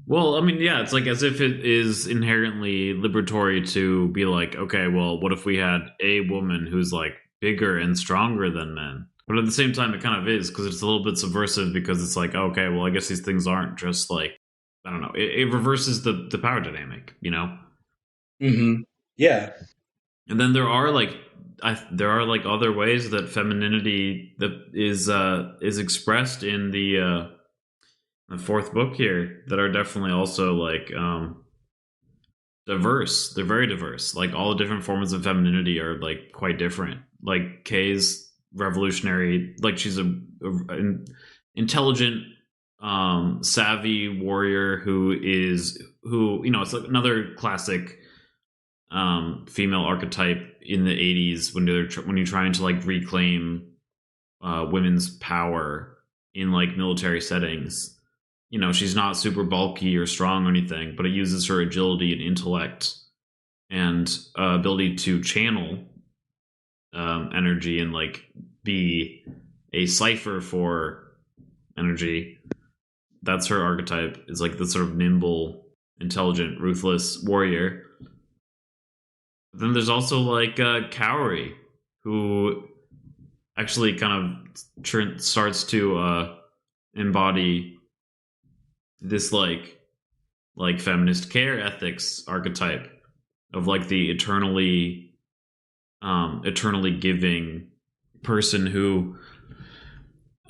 Well, I mean, yeah, it's like as if it is inherently liberatory to be like, okay, well, what if we had a woman who's like bigger and stronger than men? But at the same time, it kind of is because it's a little bit subversive because it's like, okay, well, I guess these things aren't just like, I don't know, it reverses the power dynamic, you know? Hmm. Yeah. And then there are like, there are like other ways that femininity that is expressed in the fourth book here that are definitely also like diverse. They're very diverse. Like all the different forms of femininity are like quite different. Like Kay's revolutionary, like she's an intelligent, savvy warrior who you know it's like another classic female archetype in the 80s when when you're trying to like reclaim women's power in like military settings. You know, she's not super bulky or strong or anything, but it uses her agility and intellect and ability to channel energy and like be a cipher for energy. That's her archetype. Is like the sort of nimble, intelligent, ruthless warrior. But then there's also like Cowrie, who actually kind of starts to embody this like feminist care ethics archetype of like the eternally giving person who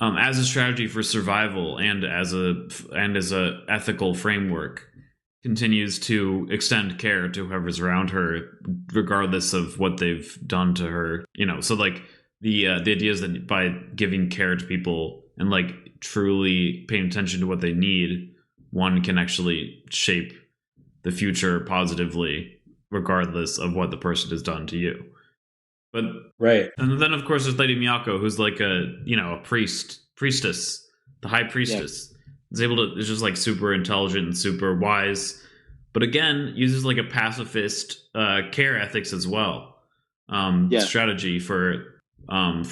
as a strategy for survival and as a ethical framework continues to extend care to whoever's around her regardless of what they've done to her, you know. So like the idea is that by giving care to people and like truly paying attention to what they need, one can actually shape the future positively regardless of what the person has done to you. But Right. and then of course there's Lady Miyako, who's like a, you know, a priestess, the high Yeah. priestess. Is just like super intelligent and super wise, but again uses like a pacifist care ethics as well, Yeah. strategy for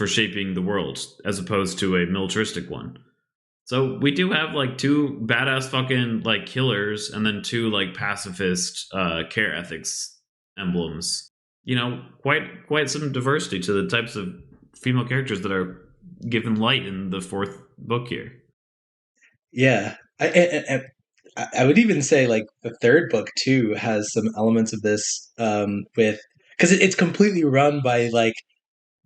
shaping the world as opposed to a militaristic one. So we do have like two badass fucking like killers and then two like pacifist care ethics emblems. You know, quite some diversity to the types of female characters that are given light in the fourth book here. Yeah. I would even say like the third book too has some elements of this with because it's completely run by like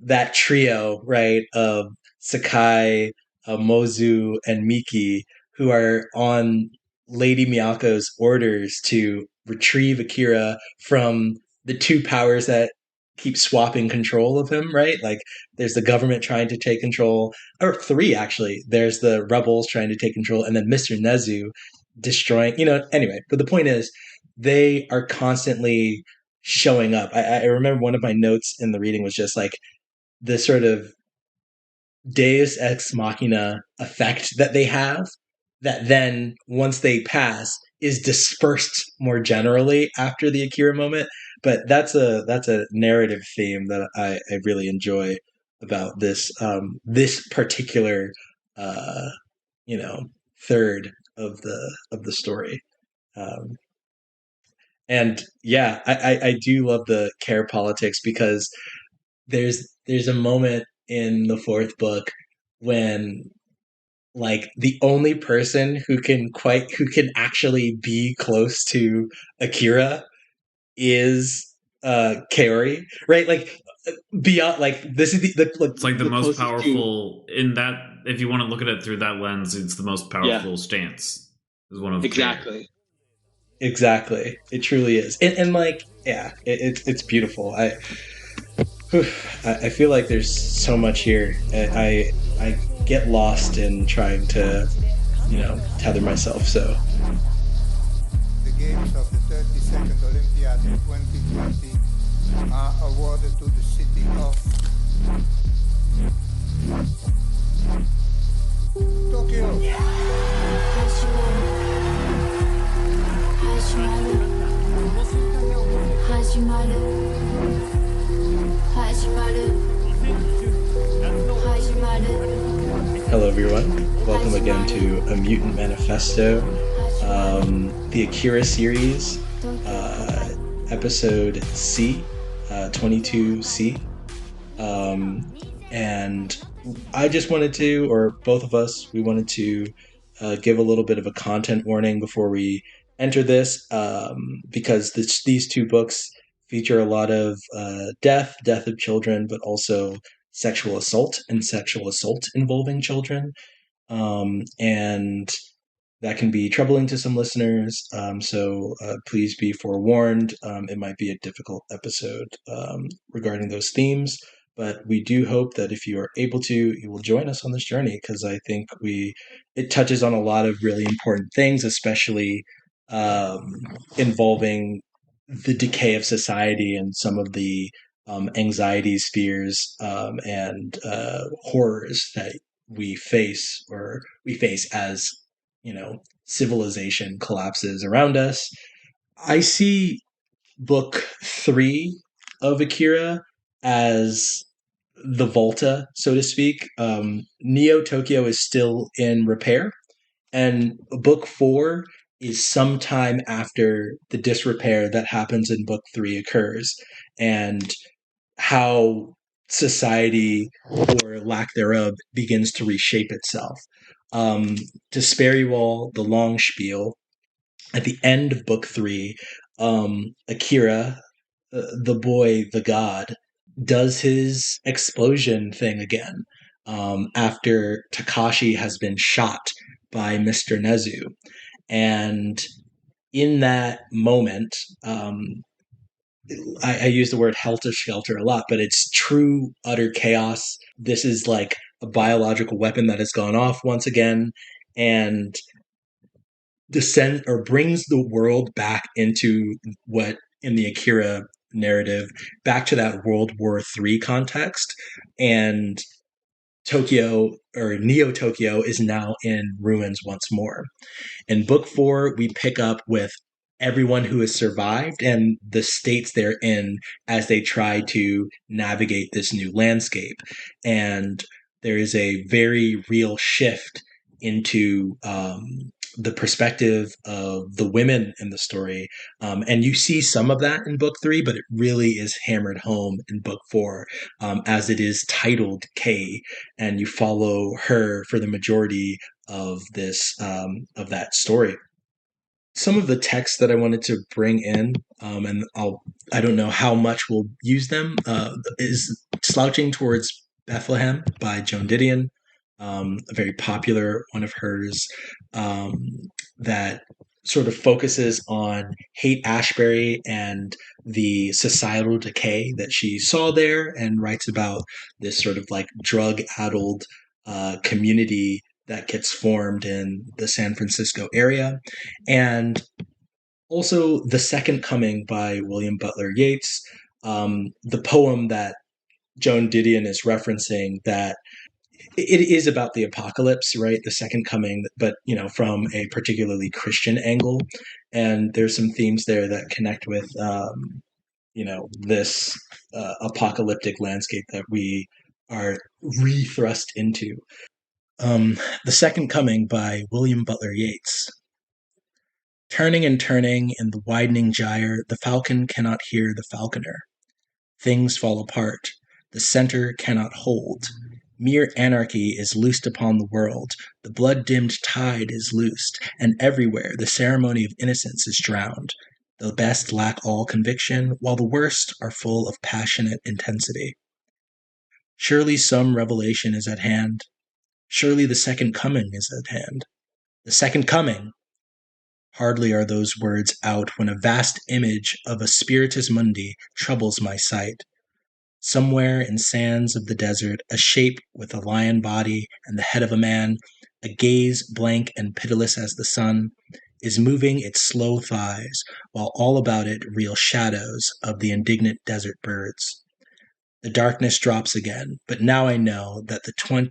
that trio, right, of Sakai, Mozu, and Miki, who are on Lady Miyako's orders to retrieve Akira from the two powers that keep swapping control of him, right? Like, there's the government trying to take control, or three actually. There's the rebels trying to take control, and then Mr. Nezu destroying, anyway. But the point is, they are constantly showing up. I remember one of my notes in the reading was just like, the sort of deus ex machina effect that they have that then once they pass is dispersed more generally after the Akira moment. But that's a narrative theme that I really enjoy about this particular uh, you know third of the story. Um, and yeah, I do love the care politics because there's a moment in the fourth book when like the only person who can actually be close to Akira is Kaori, right? Like beyond like this is It's like the the most closest to. powerful in that. If you want to look at it through that lens, it's the most Yeah, powerful stance. Is one of care. exactly. Exactly, it truly is, and like yeah, it's beautiful. I feel like there's so much here. I get lost in trying to tether myself. So The games of the 32nd Olympiad in 2020 are awarded to the city of Tokyo. 始まる始まる始まる hello everyone, welcome again to A Mutant Manifesto. the Akira series, episode C, 22C. And I just wanted to, or both of us, we wanted to give a little bit of a content warning before we enter this, because these two books feature a lot of death of children, but also sexual assault and sexual assault involving children. And that can be troubling to some listeners. So please be forewarned. It might be a difficult episode regarding those themes, but we do hope that if you are able to, you will join us on this journey, because I think it touches on a lot of really important things, especially involving the decay of society and some of the anxieties, fears, and horrors that we face as civilization collapses around us. I see book 3 of Akira as the Volta, so to speak. Neo Tokyo is still in repair, and book 4 is sometime after the disrepair that happens in book 3 occurs, and how society, or lack thereof, begins to reshape itself. To spare you all the long spiel, at the end of book 3, Akira, the boy, the god, does his explosion thing again, after Takashi has been shot by Mr. Nezu. And in that moment, I use the word helter skelter a lot, but it's true, utter chaos. This is like a biological weapon that has gone off once again, and descend or brings the world back into what, in the Akira narrative, back to that World War III context. And Tokyo, or Neo Tokyo, is now in ruins once more. In book 4, we pick up with everyone who has survived and the states they're in as they try to navigate this new landscape. And there is a very real shift into the perspective of the women in the story. And you see some of that in book 3, but it really is hammered home in book 4, as it is titled K, and you follow her for the majority of this of that story. Some of the texts that I wanted to bring in, and I don't know how much we'll use them, is Slouching Towards Bethlehem by Joan Didion, a very popular one of hers, that sort of focuses on Haight-Ashbury and the societal decay that she saw there, and writes about this sort of like drug-addled community that gets formed in the San Francisco area. And also The Second Coming by William Butler Yeats, the poem that Joan Didion is referencing, that it is about the apocalypse, right? The second coming, but from a particularly Christian angle. And there's some themes there that connect with this apocalyptic landscape that we are re-thrust into. The Second Coming by William Butler Yeats. Turning and turning in the widening gyre, the falcon cannot hear the falconer. Things fall apart. The center cannot hold. Mere anarchy is loosed upon the world. The blood-dimmed tide is loosed, and everywhere the ceremony of innocence is drowned. The best lack all conviction, while the worst are full of passionate intensity. Surely some revelation is at hand. Surely the second coming is at hand. The second coming! Hardly are those words out when a vast image of a spiritus mundi troubles my sight. Somewhere in sands of the desert, a shape with a lion body and the head of a man, a gaze blank and pitiless as the sun, is moving its slow thighs, while all about it reel shadows of the indignant desert birds. The darkness drops again, but now I know that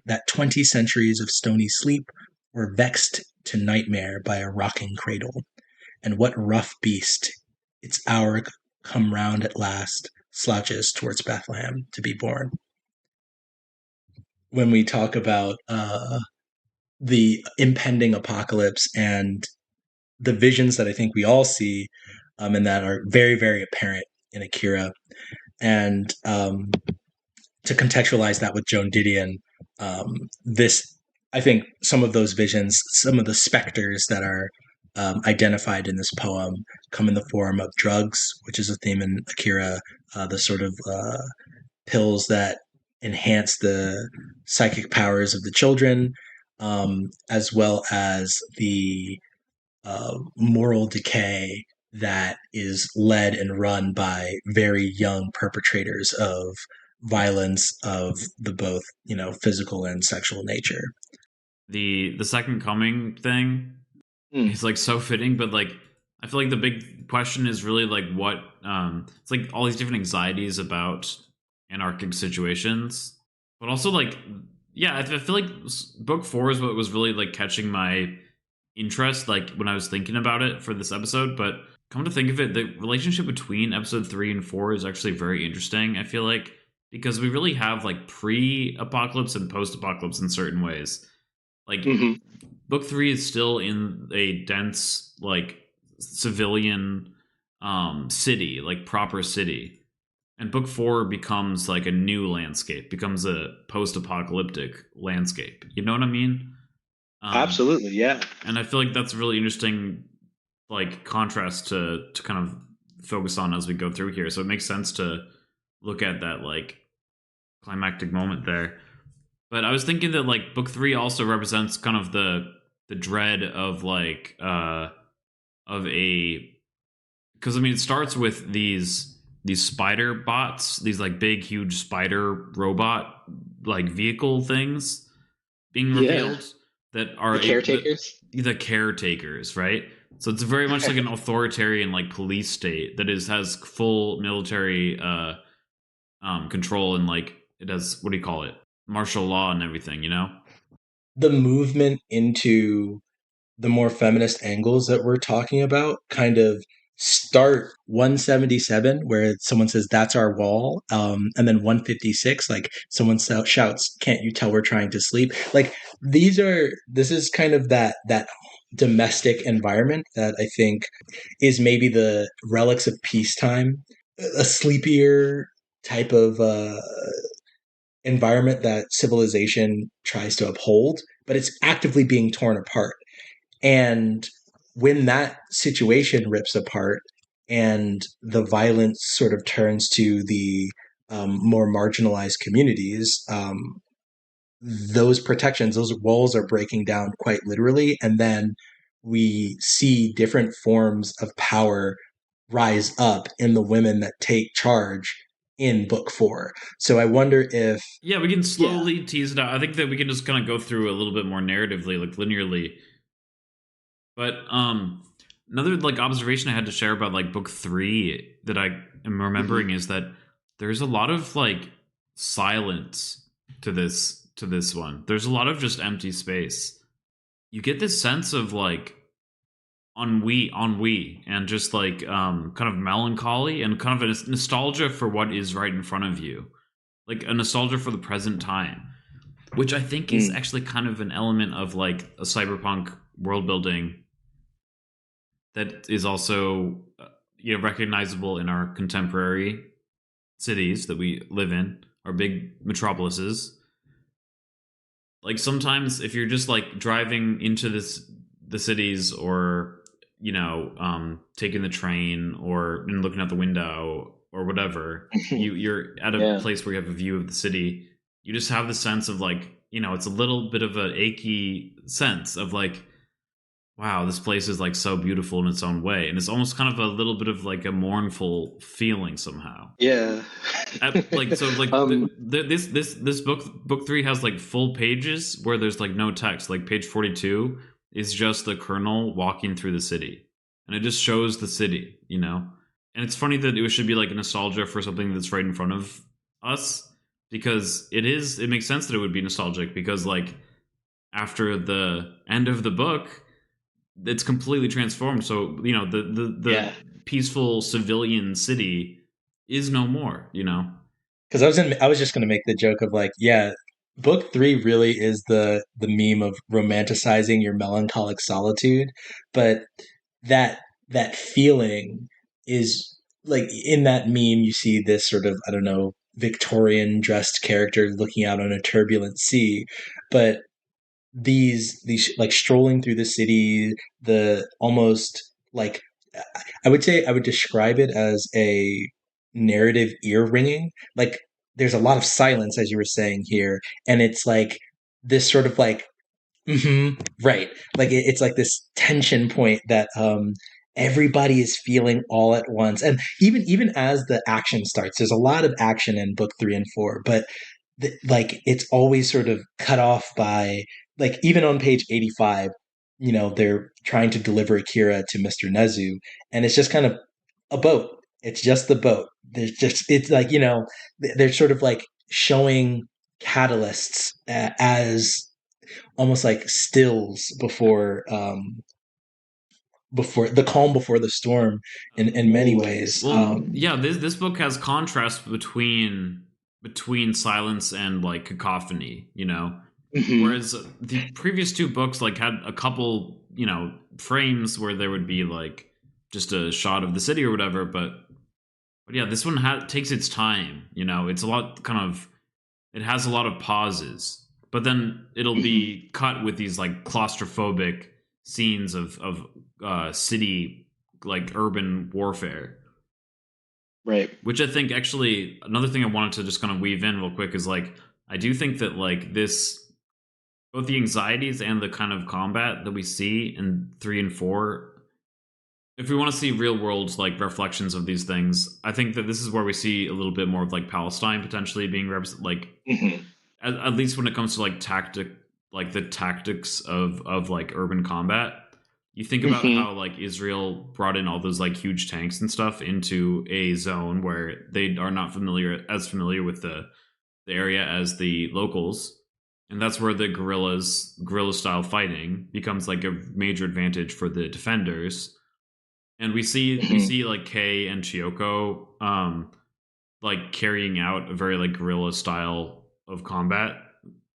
that 20 centuries of stony sleep were vexed to nightmare by a rocking cradle. And what rough beast, its hour come round at last, slouches towards Bethlehem to be born. When we talk about the impending apocalypse and the visions that I think we all see, and that are very, very apparent in Akira. And to contextualize that with Joan Didion, this, I think some of those visions, some of the specters that are identified in this poem come in the form of drugs, which is a theme in Akira, the sort of pills that enhance the psychic powers of the children, as well as the moral decay that is led and run by very young perpetrators of violence of the both, physical and sexual nature. The second coming thing is like so fitting, but like I feel like the big question is really like what it's like all these different anxieties about anarchic situations, but also like I feel like book 4 is what was really like catching my interest like when I was thinking about it for this episode. But come to think of it, the relationship between episode 3 and 4 is actually very interesting, I feel like, because we really have like pre-apocalypse and post-apocalypse in certain ways. Like book 3 is still in a dense like civilian city, like proper city, and book 4 becomes like a new landscape, becomes a post-apocalyptic landscape, you know what I mean? Absolutely, yeah. And I feel like that's a really interesting like contrast to kind of focus on as we go through here. So it makes sense to look at that like climactic moment there. But I was thinking that like book 3 also represents kind of the dread of like of a, because I mean it starts with these spider bots, these like big huge spider robot like vehicle things being revealed. That are the caretakers. The caretakers, right? So it's very much like an authoritarian like police state that has full military control, and like it has, what do you call it, martial law and everything, you know? The movement into the more feminist angles that we're talking about kind of start 177 where someone says that's our wall, and then 156 like someone shouts, can't you tell we're trying to sleep? Like this is kind of that domestic environment that I think is maybe the relics of peacetime, a sleepier type of environment that civilization tries to uphold, but it's actively being torn apart. And when that situation rips apart and the violence sort of turns to the more marginalized communities, those protections, those walls are breaking down quite literally. And then we see different forms of power rise up in the women that take charge in book 4. So I wonder if... Yeah, we can slowly tease it out. I think that we can just kind of go through a little bit more narratively, like linearly. But another like observation I had to share about like book 3 that I am remembering is that there's a lot of like silence to this one. There's a lot of just empty space. You get this sense of like ennui, and just like kind of melancholy and kind of a nostalgia for what is right in front of you, like a nostalgia for the present time, which I think is actually kind of an element of like a cyberpunk world building that is also recognizable in our contemporary cities that we live in, our big metropolises. Like sometimes if you're just like driving into the cities, or taking the train or looking out the window or whatever, you're at a place where you have a view of the city, you just have the sense of like, it's a little bit of an achy sense of like, wow, this place is like so beautiful in its own way, and it's almost kind of a little bit of like a mournful feeling somehow. Yeah. This book 3 has like full pages where there's like no text. Like page 42 is just the colonel walking through the city, and it just shows the city, And it's funny that it should be like a nostalgia for something that's right in front of us, because it makes sense that it would be nostalgic, because like after the end of the book, it's completely transformed. So the peaceful civilian city is no more. Because I was just going to make the joke of like, book 3 really is the meme of romanticizing your melancholic solitude, but that feeling is like in that meme. You see this sort of, I don't know, Victorian dressed character looking out on a turbulent sea, but these like strolling through the city, the almost like, I would say I would describe it as a narrative ear ringing. Like there's a lot of silence, as you were saying here, and it's like this sort of like, right, like it's like this tension point that everybody is feeling all at once, and even as the action starts, there's a lot of action in book 3 and 4, but like it's always sort of cut off by, like, even on page 85, they're trying to deliver Akira to Mr. Nezu, and it's just kind of a boat. It's just the boat. There's just, it's like, they're sort of like showing catalysts as almost like stills before the calm before the storm in many ways. Well, yeah, this book has contrast between silence and like cacophony, whereas the previous two books like had a couple, frames where there would be like just a shot of the city or whatever, but yeah, this one takes its time, it's a lot it has a lot of pauses, but then it'll be cut with these like claustrophobic scenes of city, like urban warfare. Right. Which I think actually, another thing I wanted to just kind of weave in real quick is like, I do think that like this, both the anxieties and the kind of combat that we see in 3 and 4, if we want to see real world like reflections of these things, I think that this is where we see a little bit more of like Palestine potentially being like, at least when it comes to like the tactics of like urban combat. You think about how like Israel brought in all those like huge tanks and stuff into a zone where they are not familiar with the area as the locals, and that's where the guerrilla style fighting becomes like a major advantage for the defenders. And we see like Kei and Chiyoko like carrying out a very like guerrilla style of combat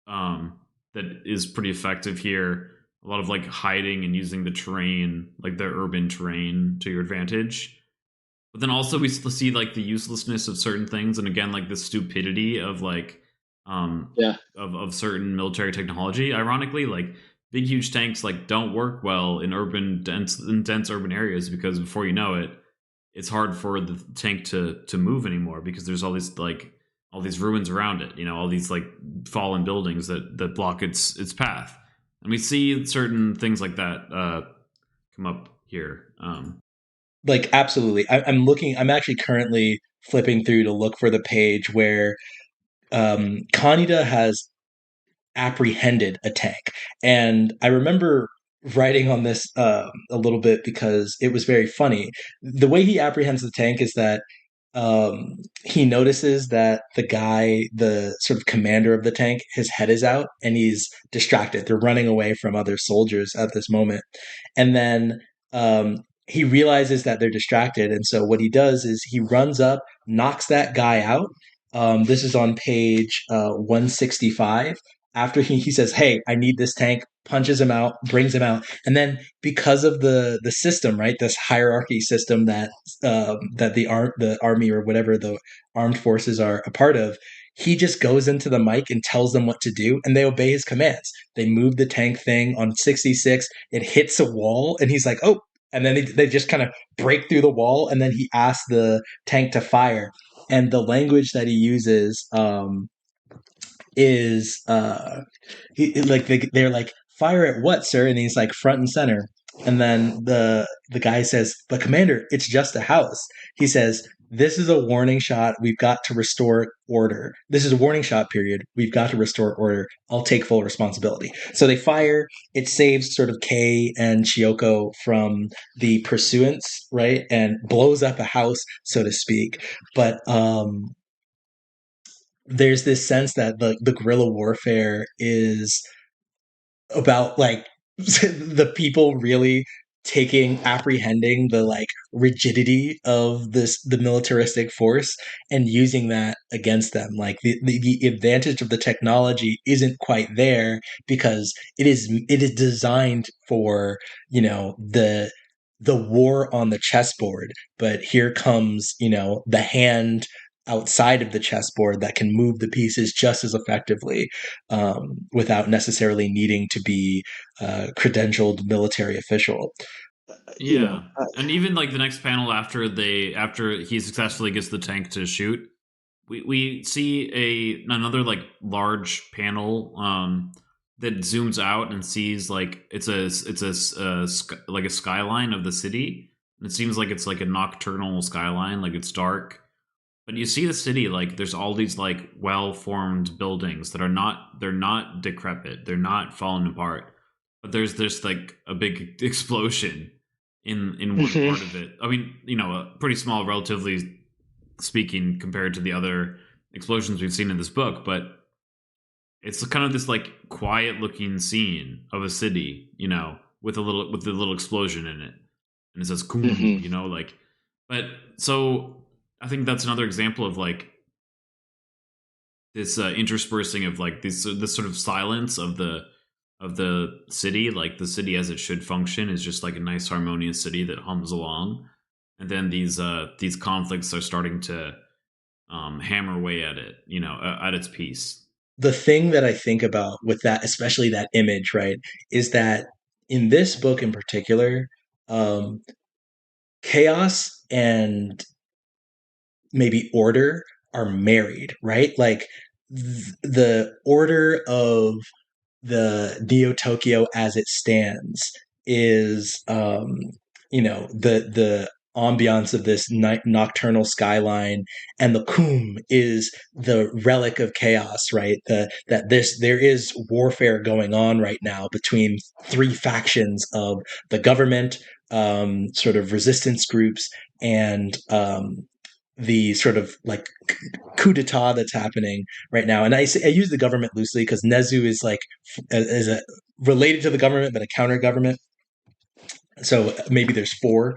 that is pretty effective here. A lot of like hiding and using the terrain, like the urban terrain, to your advantage. But then also we see like the uselessness of certain things, and again like the stupidity of like of certain military technology. Ironically, like big huge tanks like don't work well in dense urban areas, because before you know it, it's hard for the tank to move anymore, because there's all these ruins around it, all these like fallen buildings that block its path. And we see certain things like that come up here. Like, absolutely. I'm actually currently flipping through to look for the page where Kaneda has apprehended a tank. And I remember writing on this a little bit because it was very funny. The way he apprehends the tank is that he notices that the sort of commander of the tank, his head is out and he's distracted. They're running away from other soldiers at this moment. And then he realizes that they're distracted. And so what he does is he runs up, knocks that guy out. This is on page 165. After he says, "Hey, I need this tank," punches him out, brings him out, and then because of the system, right, this hierarchy system that the army or whatever the armed forces are a part of, he just goes into the mic and tells them what to do, and they obey his commands. They move the tank thing on 66. It hits a wall, and he's like, "Oh!" And then they just kind of break through the wall, and then he asks the tank to fire. And the language that he uses is they're like, "Fire at what, sir?" And he's like, "Front and center." And then the guy says, "But commander, it's just a house." He says, "This is a warning shot. We've got to restore order. This is a warning shot period. We've got to restore order. I'll take full responsibility." So they fire. It saves sort of Kei and Chiyoko from the pursuance, right? And blows up a house, so to speak. But there's this sense that the guerrilla warfare is about like the people really apprehending the like rigidity of the militaristic force and using that against them. Like the advantage of the technology isn't quite there because it is designed for the the war on the chessboard, but here comes, the hand outside of the chessboard that can move the pieces just as effectively, without necessarily needing to be a credentialed military official. Yeah. And even like the next panel after he successfully gets the tank to shoot, we see another like large panel that zooms out and sees like it's like a skyline of the city. And it seems like it's like a nocturnal skyline, like it's dark. But you see the city, like there's all these like well-formed buildings that they're not decrepit, they're not falling apart. But there's like a big explosion in one part of it. I mean, a pretty small, relatively speaking, compared to the other explosions we've seen in this book, but it's kind of this like quiet looking scene of a city, with a little explosion in it, and it says "Koom," like. But so I think that's another example of like this interspersing of like this sort of silence of the city, like the city as it should function is just like a nice harmonious city that hums along, and then these conflicts are starting to hammer away at it, at its piece. The thing that I think about with that, especially that image, right, is that in this book in particular, chaos and maybe order are married, right? Like the order of the Neo Tokyo as it stands is, the ambiance of this nocturnal skyline, and the Kum is the relic of chaos, right? There is warfare going on right now between three factions of the government, sort of resistance groups, and the sort of like coup d'etat that's happening right now. And I use the government loosely because Nezu is like related to the government but a counter government. So maybe there's four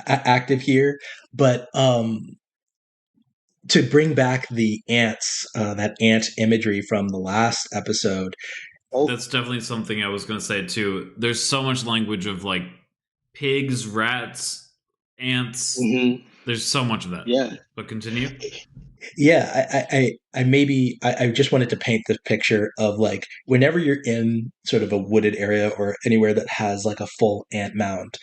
active here, but to bring back the ants, that ant imagery from the last episode. That's definitely something I was going to say too. There's so much language of like pigs, rats, ants. There's so much of that. Yeah. But continue. Yeah, I just wanted to paint this picture of like whenever you're in sort of a wooded area or anywhere that has like a full ant mound.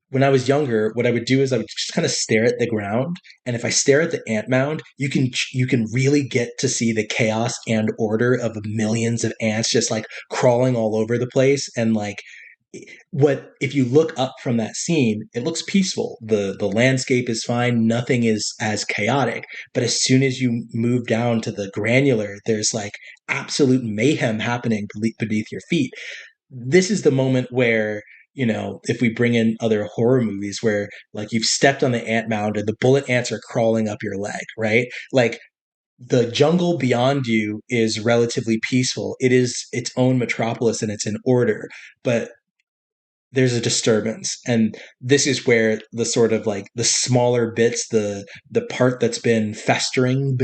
When I was younger, what I would do is I would just kind of stare at the ground, and if I stare at the ant mound, you can really get to see the chaos and order of millions of ants just like crawling all over the place. And like, what if you look up from that scene, it looks peaceful, the landscape is fine, nothing is as chaotic. But as soon as you move down to the granular, there's like absolute mayhem happening beneath your feet. This is the moment where, if we bring in other horror movies where like you've stepped on the ant mound and the bullet ants are crawling up your leg, right? Like the jungle beyond you is relatively peaceful. It is its own metropolis and it's in order, but there's a disturbance. And this is where the sort of like the smaller bits, the part that's been festering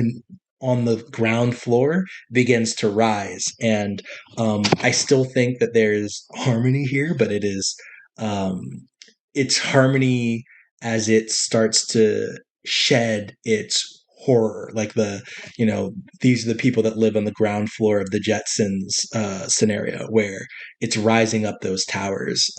on the ground floor begins to rise. And I still think that there's harmony here, but it's harmony as it starts to shed its horror. Like these are the people that live on the ground floor of the Jetsons scenario, where it's rising up those towers.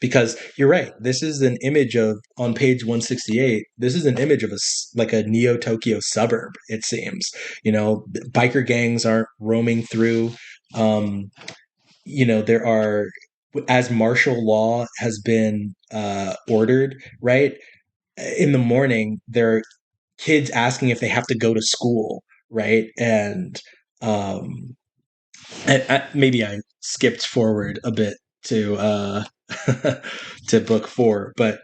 Because you're right, this is an image of, on page 168, this is an image of like a Neo Tokyo suburb, it seems. Biker gangs aren't roaming through. There are, as martial law has been ordered, right? In the morning, there are kids asking if they have to go to school, right? And maybe I skipped forward a bit to to book 4, but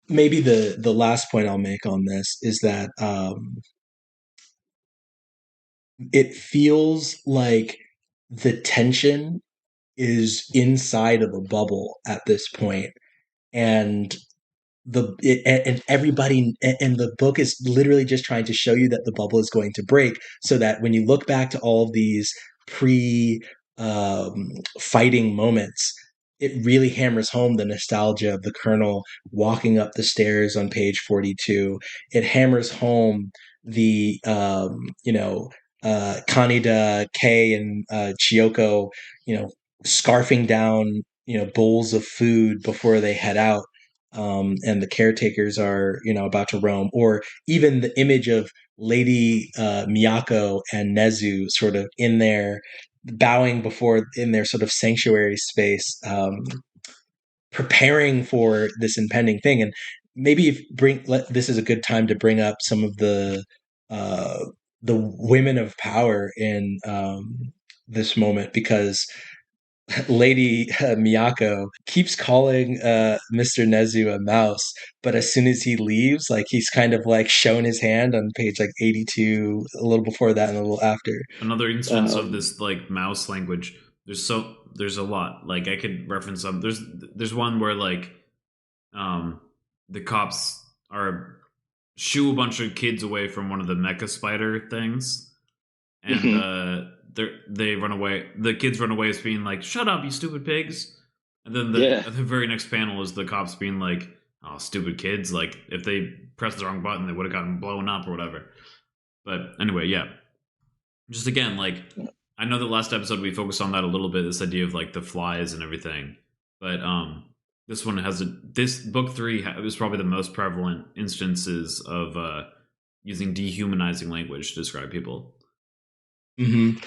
maybe the last point I'll make on this is that it feels like the tension is inside of a bubble at this point, and and everybody, and the book is literally just trying to show you that the bubble is going to break, so that when you look back to all of these pre fighting moments, it really hammers home the nostalgia of the Colonel walking up the stairs on page 42. It hammers home the Kaneda, Kei, and Chiyoko, scarfing down bowls of food before they head out, and the caretakers are about to roam, or even the image of Lady Miyako and Nezu sort of in their bowing before in their sort of sanctuary space, preparing for this impending thing. And maybe this is a good time to bring up some of uh, the women of power in this moment, because Lady Miyako keeps calling Mr. Nezu a mouse, but as soon as he leaves, like he's kind of like shown his hand on page like 82, a little before that and a little after. Another instance of this like mouse language. There's a lot. Like I could reference some. There's one where like the cops are shoo a bunch of kids away from one of the mecha spider things, and they run away. The kids run away as being like, "Shut up, you stupid pigs!" And then the very next panel is the cops being like, "Oh, stupid kids! Like if they pressed the wrong button, they would have gotten blown up or whatever." But anyway, yeah. Just again, like I know that last episode we focused on that a little bit. This idea of like the flies and everything, but this one has this book 3 was probably the most prevalent instances of using dehumanizing language to describe people. Mm-hmm.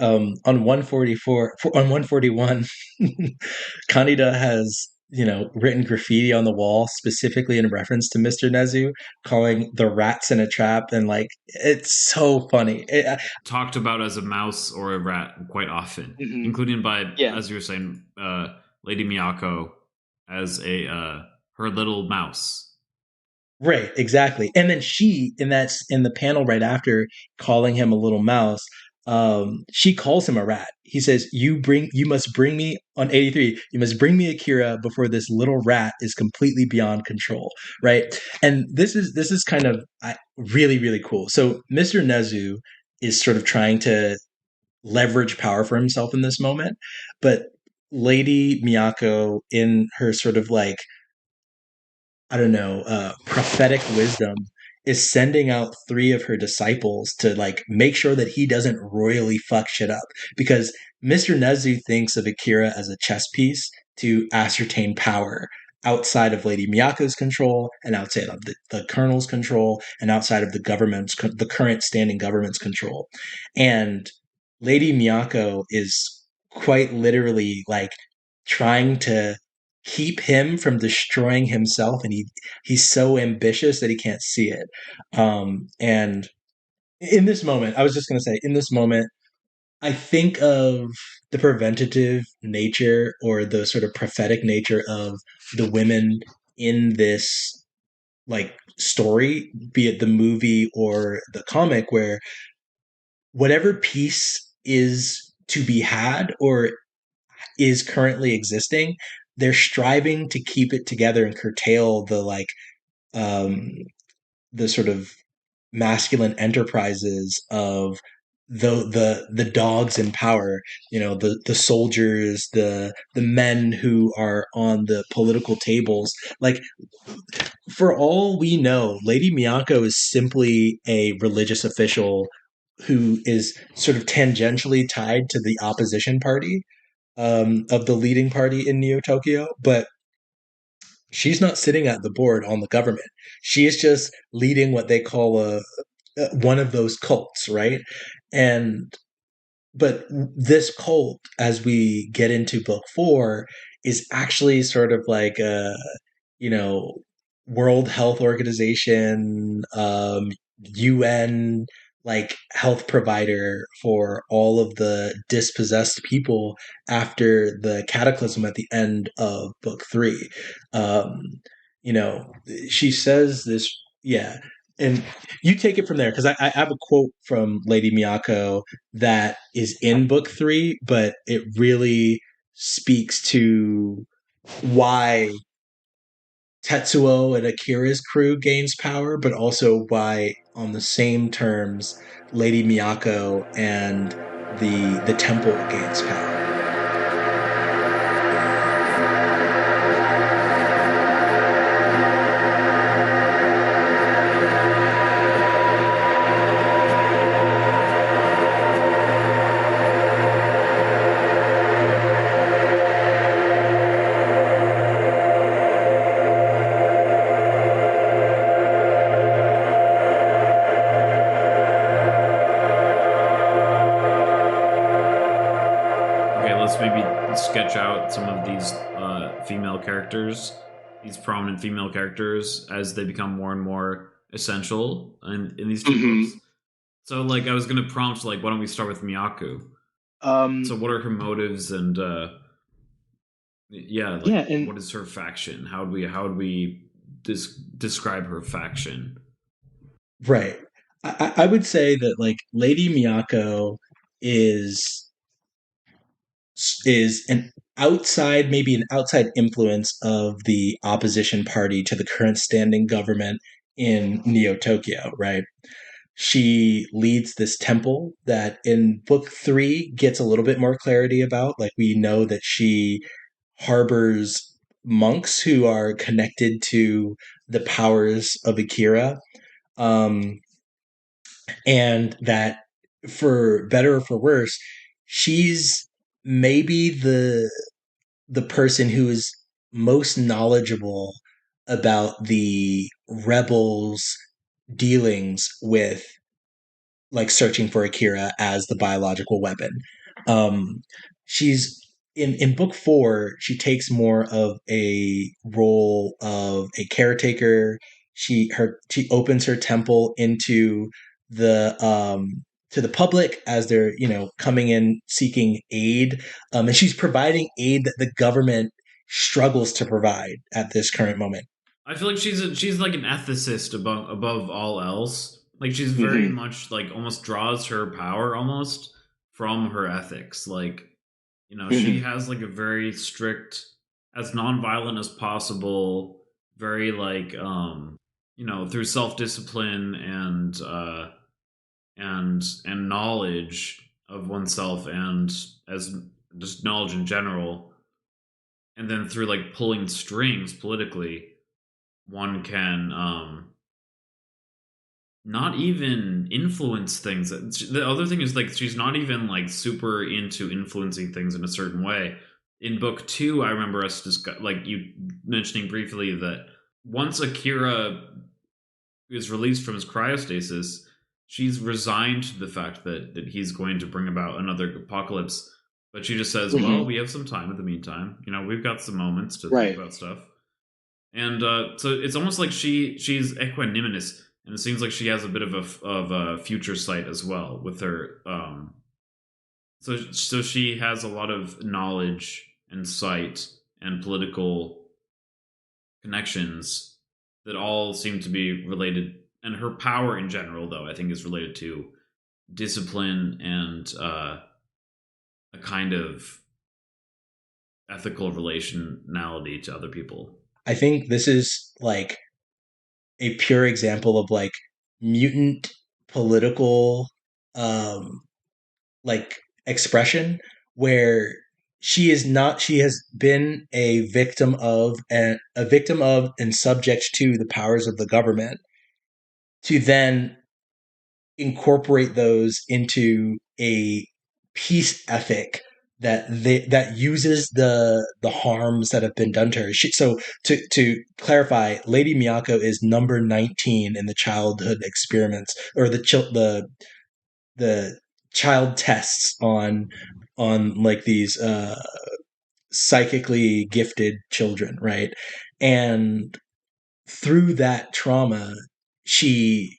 On 141, Kaneda has written graffiti on the wall specifically in reference to Mr. Nezu, calling the rats in a trap, and like it's so funny. Talked about as a mouse or a rat quite often, including by as you were saying, Lady Miyako as a her little mouse. Right, exactly. And then she in the panel right after calling him a little mouse, she calls him a rat. He says, you must bring me on 83, you must bring me Akira before this little rat is completely beyond control. Right. And this is kind of really, really cool. So Mr. Nezu is sort of trying to leverage power for himself in this moment, but Lady Miyako, in her sort of like, I don't know, prophetic wisdom, is sending out 3 of her disciples to like make sure that he doesn't royally fuck shit up, because Mr. Nezu thinks of Akira as a chess piece to ascertain power outside of Lady Miyako's control and outside of the colonel's control and outside of the current standing government's control. And Lady Miyako is quite literally like trying to keep him from destroying himself, and he's so ambitious that he can't see it. And in this moment, I was just going to say, in this moment, I think of the preventative nature or the sort of prophetic nature of the women in this like story, be it the movie or the comic, where whatever peace is to be had or is currently existing, they're striving to keep it together and curtail the like the sort of masculine enterprises of the dogs in power, the soldiers, the men who are on the political tables. Like, for all we know, Lady Miyako is simply a religious official who is sort of tangentially tied to the opposition party, of the leading party in Neo Tokyo, but she's not sitting at the board on the government. She is just leading what they call one of those cults, right? And but this cult, as we get into book 4, is actually sort of like a you know World Health Organization, UN like health provider for all of the dispossessed people after the cataclysm at the end of book 3. Um, she says this, yeah, and you take it from there, because I have a quote from Lady Miyako that is in book 3, but it really speaks to why Tetsuo and Akira's crew gains power, but also why, on the same terms, Lady Miyako and the temple gains power. about some of these female characters, these prominent female characters, as they become more and more essential in these two books. So, like, I was going to prompt, like, why don't we start with Miyaku? So, what are her motives, and what is her faction? How would we describe her faction? Right. I would say that, like, Lady Miyako is maybe an outside influence of the opposition party to the current standing government in Neo Tokyo, right? She leads this temple that in book 3 gets a little bit more clarity about. Like, we know that she harbors monks who are connected to the powers of Akira. And that, for better or for worse, she's maybe the person who is most knowledgeable about the rebels' dealings with, like, searching for Akira as the biological weapon. She's in book 4. She takes more of a role of a caretaker. She opens her temple into the public as they're coming in seeking aid, and she's providing aid that the government struggles to provide at this current moment. I feel like she's like an ethicist above all else. Like, she's very much, like, almost draws her power almost from her ethics. Like, she has, like, a very strict, as nonviolent as possible, very, like, through self-discipline and knowledge of oneself, and as just knowledge in general, and then through, like, pulling strings politically, one can not even influence things. The other thing is, like, she's not even, like, super into influencing things in a certain way. In book 2, I remember us like, you mentioning briefly that once Akira is released from his cryostasis, she's resigned to the fact that he's going to bring about another apocalypse. But she just says, well, we have some time in the meantime. We've got some moments to think about stuff. And so it's almost like she's equanimous, and it seems like she has a bit of a future sight as well with her. So she has a lot of knowledge and sight and political connections that all seem to be related. And her power in general, though, I think is related to discipline and a kind of ethical relationality to other people. I think this is, like, a pure example of, like, mutant political like, expression, where she has been a victim of and subject to the powers of the government, to then incorporate those into a peace ethic that uses the harms that have been done to her. So to clarify, Lady Miyako is number 19 in the childhood experiments, or the child tests on like these psychically gifted children, right? And through that trauma, she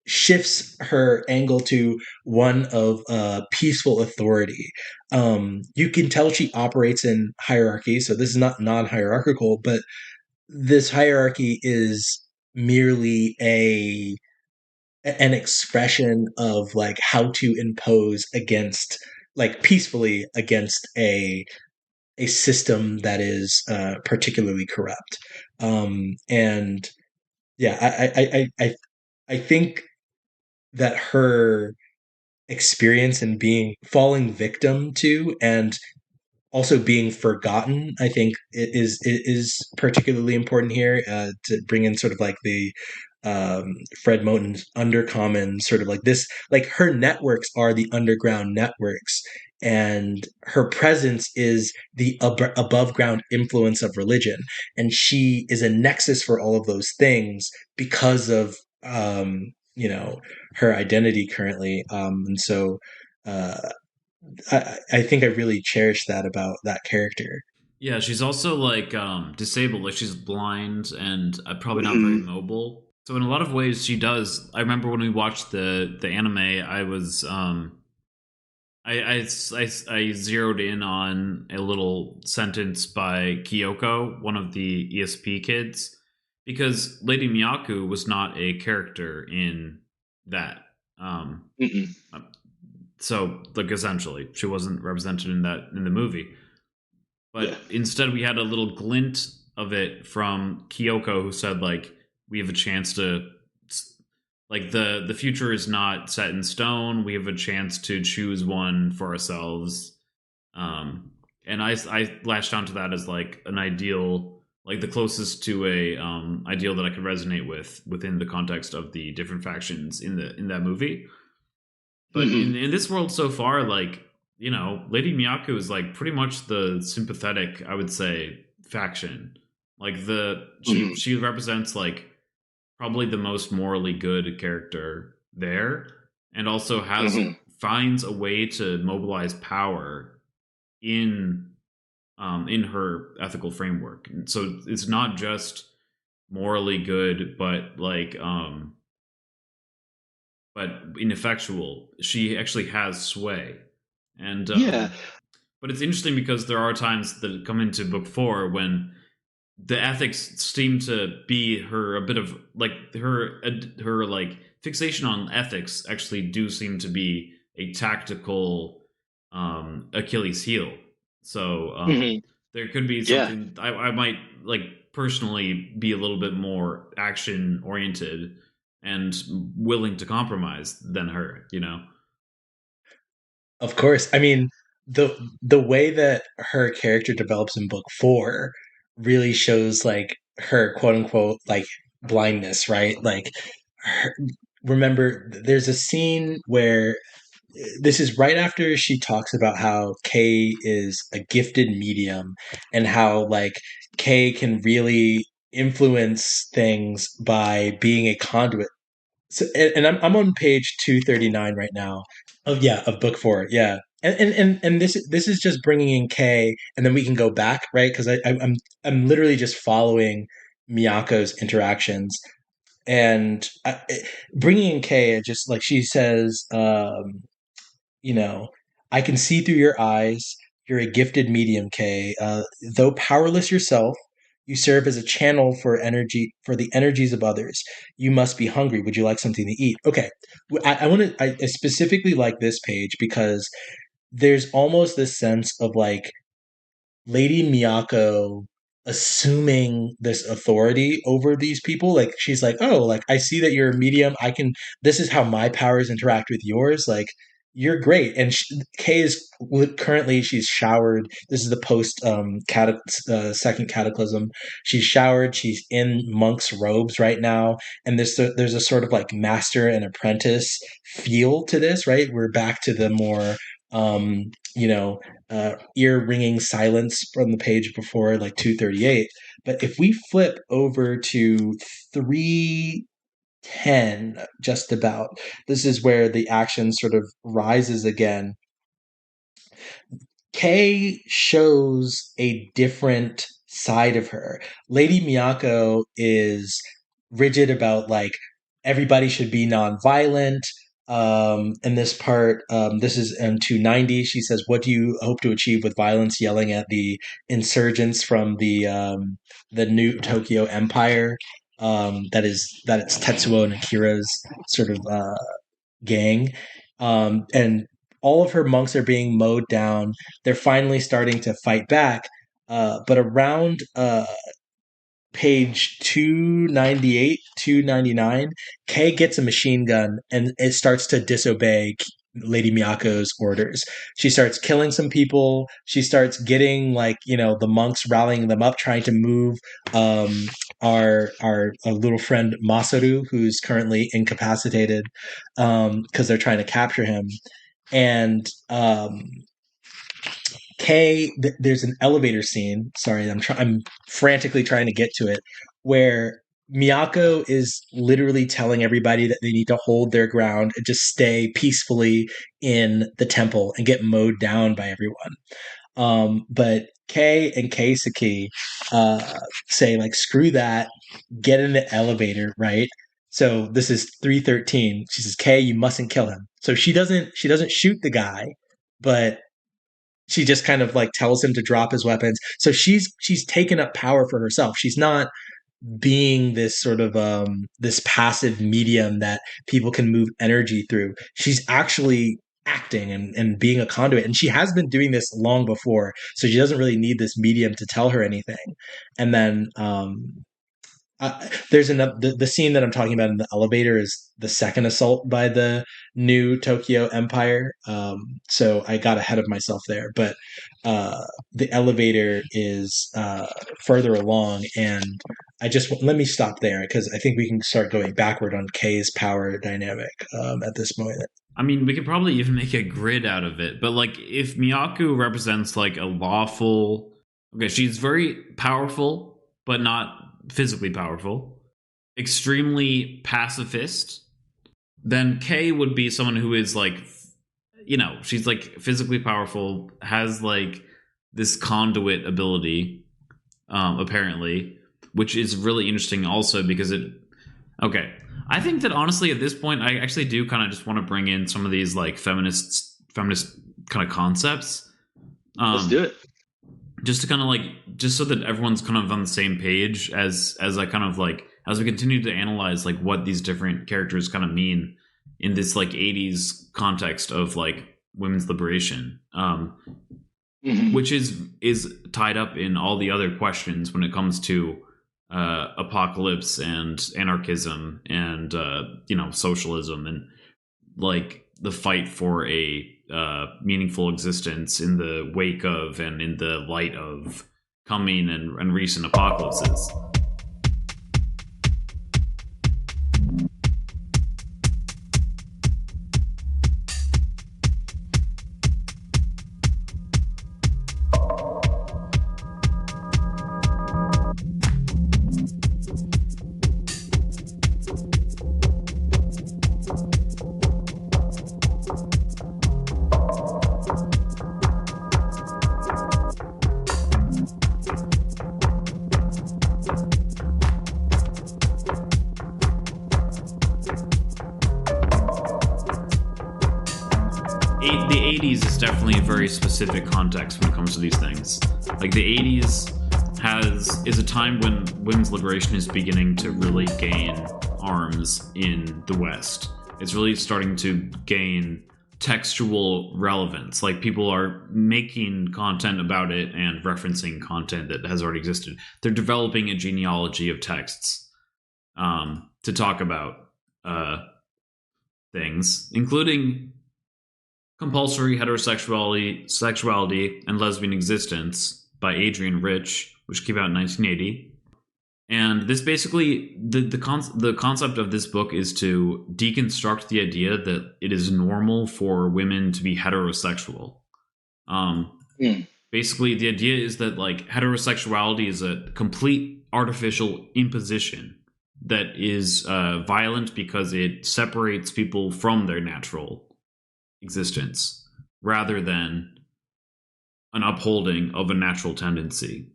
shifts her angle to one of peaceful authority. You can tell she operates in hierarchy, so this is not non-hierarchical, but this hierarchy is merely an expression of, like, how to impose against, like, peacefully against a system that is particularly corrupt. And yeah, I think that her experience in falling victim to, and also being forgotten, I think it is particularly important here, to bring in sort of like the Fred Moten's undercommon, sort of like this, like, her networks are the underground networks, and her presence is the above ground influence of religion, and she is a nexus for all of those things because of her identity currently, and so I think I really cherish that about that character. Yeah, she's also like disabled, like she's blind and probably not very Mhm. mobile. So in a lot of ways she does. I remember when we watched the anime, I was I zeroed in on a little sentence by Kyoko, one of the ESP kids, because Lady Miyaku was not a character in that. Um, Mm-mm. so, like, essentially, she wasn't represented in that in the movie. Yeah. But instead, we had a little glint of it from Kyoko, who said, like, we have a chance to, like, the future is not set in stone. We have a chance to choose one for ourselves. Um, and I latched onto that as like an ideal, like the closest to a ideal that I could resonate with within the context of the different factions in that movie. But Mhm. in this world so far, like, you know, Lady Miyako is like pretty much the sympathetic, I would say, faction. Like the Mhm. she represents like probably the most morally good character there, and also has Mhm. finds a way to mobilize power in in her ethical framework. And so it's not just morally good, but ineffectual. She actually has sway, and Yeah. but it's interesting because there are times that come into book four when the ethics seem to be her a bit of like her like fixation on ethics actually do seem to be a tactical Achilles heel. So Mhm. there could be Yeah. something I might like personally be a little bit more action oriented and willing to compromise than her, you know. Of course. I mean, the way that her character develops in book four really shows like her quote unquote like blindness, right? Like her, remember there's a scene where this is right after she talks about how Kay is a gifted medium and how like Kay can really influence things by being a conduit. So, and I'm on page 239 right now. Oh yeah, of book four. Yeah. And this is just bringing in Kay, and then we can go back, right? Because I'm literally just following Miyako's interactions, and bringing in Kay, just like she says, you know, I can see through your eyes. You're a gifted medium, Kay. Though powerless yourself, you serve as a channel for energy for the energies of others. You must be hungry. Would you like something to eat? Okay, I want to. I specifically like this page because there's almost this sense of like Lady Miyako assuming this authority over these people. Like she's like, oh, like I see that you're a medium. I can. This is how my powers interact with yours. Like you're great. And Kay is currently she's showered. This is the post second cataclysm. She's showered. She's in monk's robes right now, and there's a sort of like master and apprentice feel to this. Right, we're back to the more you know ear ringing silence from the page before, like 238. But if we flip over to 310, just about, this is where the action sort of rises again. Kay shows a different side of her. Lady Miyako is rigid about like everybody should be nonviolent. In this part, this is in 290. She says, "What do you hope to achieve with violence?" Yelling at the insurgents from the new Tokyo Empire. That it's Tetsuo and Akira's sort of gang, and all of her monks are being mowed down. They're finally starting to fight back, but around page 298, 299, Kay gets a machine gun and it starts to disobey Lady Miyako's orders. She starts killing some people. She starts getting like, the monks rallying them up, trying to move um, our little friend Masaru, who's currently incapacitated, because they're trying to capture him. And there's an elevator scene. Sorry, I'm frantically trying to get to it, where Miyako is literally telling everybody that they need to hold their ground and just stay peacefully in the temple and get mowed down by everyone. But Kei and Keisuke say like, screw that, get in the elevator, right? So this is 313. She says, Kei, you mustn't kill him. So she doesn't shoot the guy, but she just kind of like tells him to drop his weapons. So she's taken up power for herself. She's not being this sort of this passive medium that people can move energy through. She's actually acting and being a conduit, and she has been doing this long before, so she doesn't really need this medium to tell her anything. And then there's the scene that I'm talking about in the elevator is the second assault by the new Tokyo Empire. So I got ahead of myself there, but the elevator is further along, and let me stop there because I think we can start going backward on Kei's power dynamic at this moment. I mean, we could probably even make a grid out of it, but like if Miyaku represents like a lawful, okay, she's very powerful, but not physically powerful, extremely pacifist, then Kei would be someone who is like, you know, she's like physically powerful, has like this conduit ability, apparently, which is really interesting also because I think that honestly at this point I actually do kind of just want to bring in some of these like feminist kind of concepts. Let's do it. Just to kind of like, just so that everyone's kind of on the same page as I kind of like, as we continue to analyze like what these different characters kind of mean in this like 80s context of like women's liberation, which is tied up in all the other questions when it comes to apocalypse and anarchism and you know, socialism and like the fight for a meaningful existence in the wake of and in the light of coming and recent apocalypses. The 80s is definitely a very specific context when it comes to these things. Like the 80s is a time when women's liberation is beginning to really gain arms in the West. It's really starting to gain textual relevance. Like people are making content about it and referencing content that has already existed. They're developing a genealogy of texts to talk about things, including Compulsory Heterosexuality and Lesbian Existence by Adrienne Rich, which came out in 1980. And this basically, the concept of this book is to deconstruct the idea that it is normal for women to be heterosexual. Basically, the idea is that like heterosexuality is a complete artificial imposition that is violent because it separates people from their natural existence rather than an upholding of a natural tendency.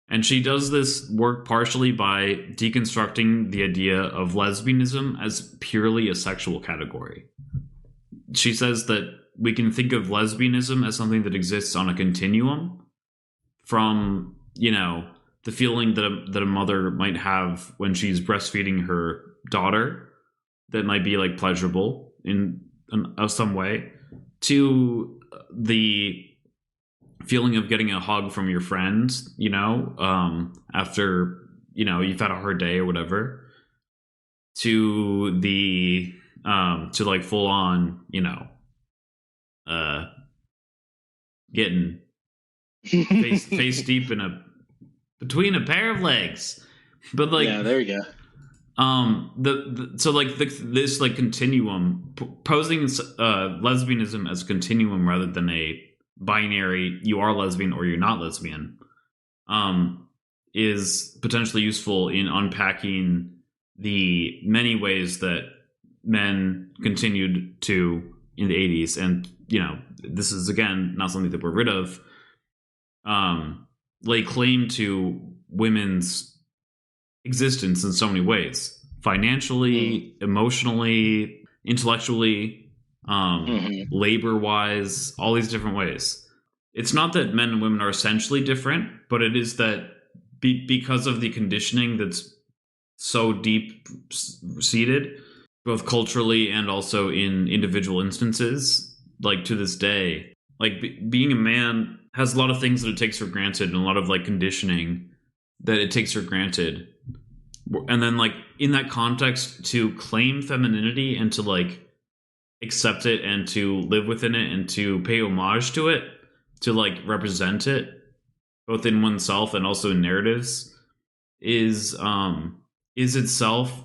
And she does this work partially by deconstructing the idea of lesbianism as purely a sexual category. She says that we can think of lesbianism as something that exists on a continuum from, you know, the feeling that a mother might have when she's breastfeeding her daughter that might be like pleasurable in some way, to the feeling of getting a hug from your friend, you know, after, you know, you've had a hard day or whatever, to the to like full on, you know, getting face deep in between a pair of legs. But like, yeah, there you go. So like this like continuum, posing lesbianism as a continuum rather than a binary, you are lesbian or you're not lesbian, is potentially useful in unpacking the many ways that men continued to in the 80s. And, you know, this is again not something that we're rid of, lay claim to women's existence in so many ways, financially, emotionally, intellectually, labor-wise, all these different ways. It's not that men and women are essentially different, but it is that because of the conditioning that's so deep-seated, both culturally and also in individual instances, like to this day, like being a man has a lot of things that it takes for granted and a lot of like conditioning that it takes for granted. And then like in that context, to claim femininity and to like accept it and to live within it and to pay homage to it, to like represent it both in oneself and also in narratives is itself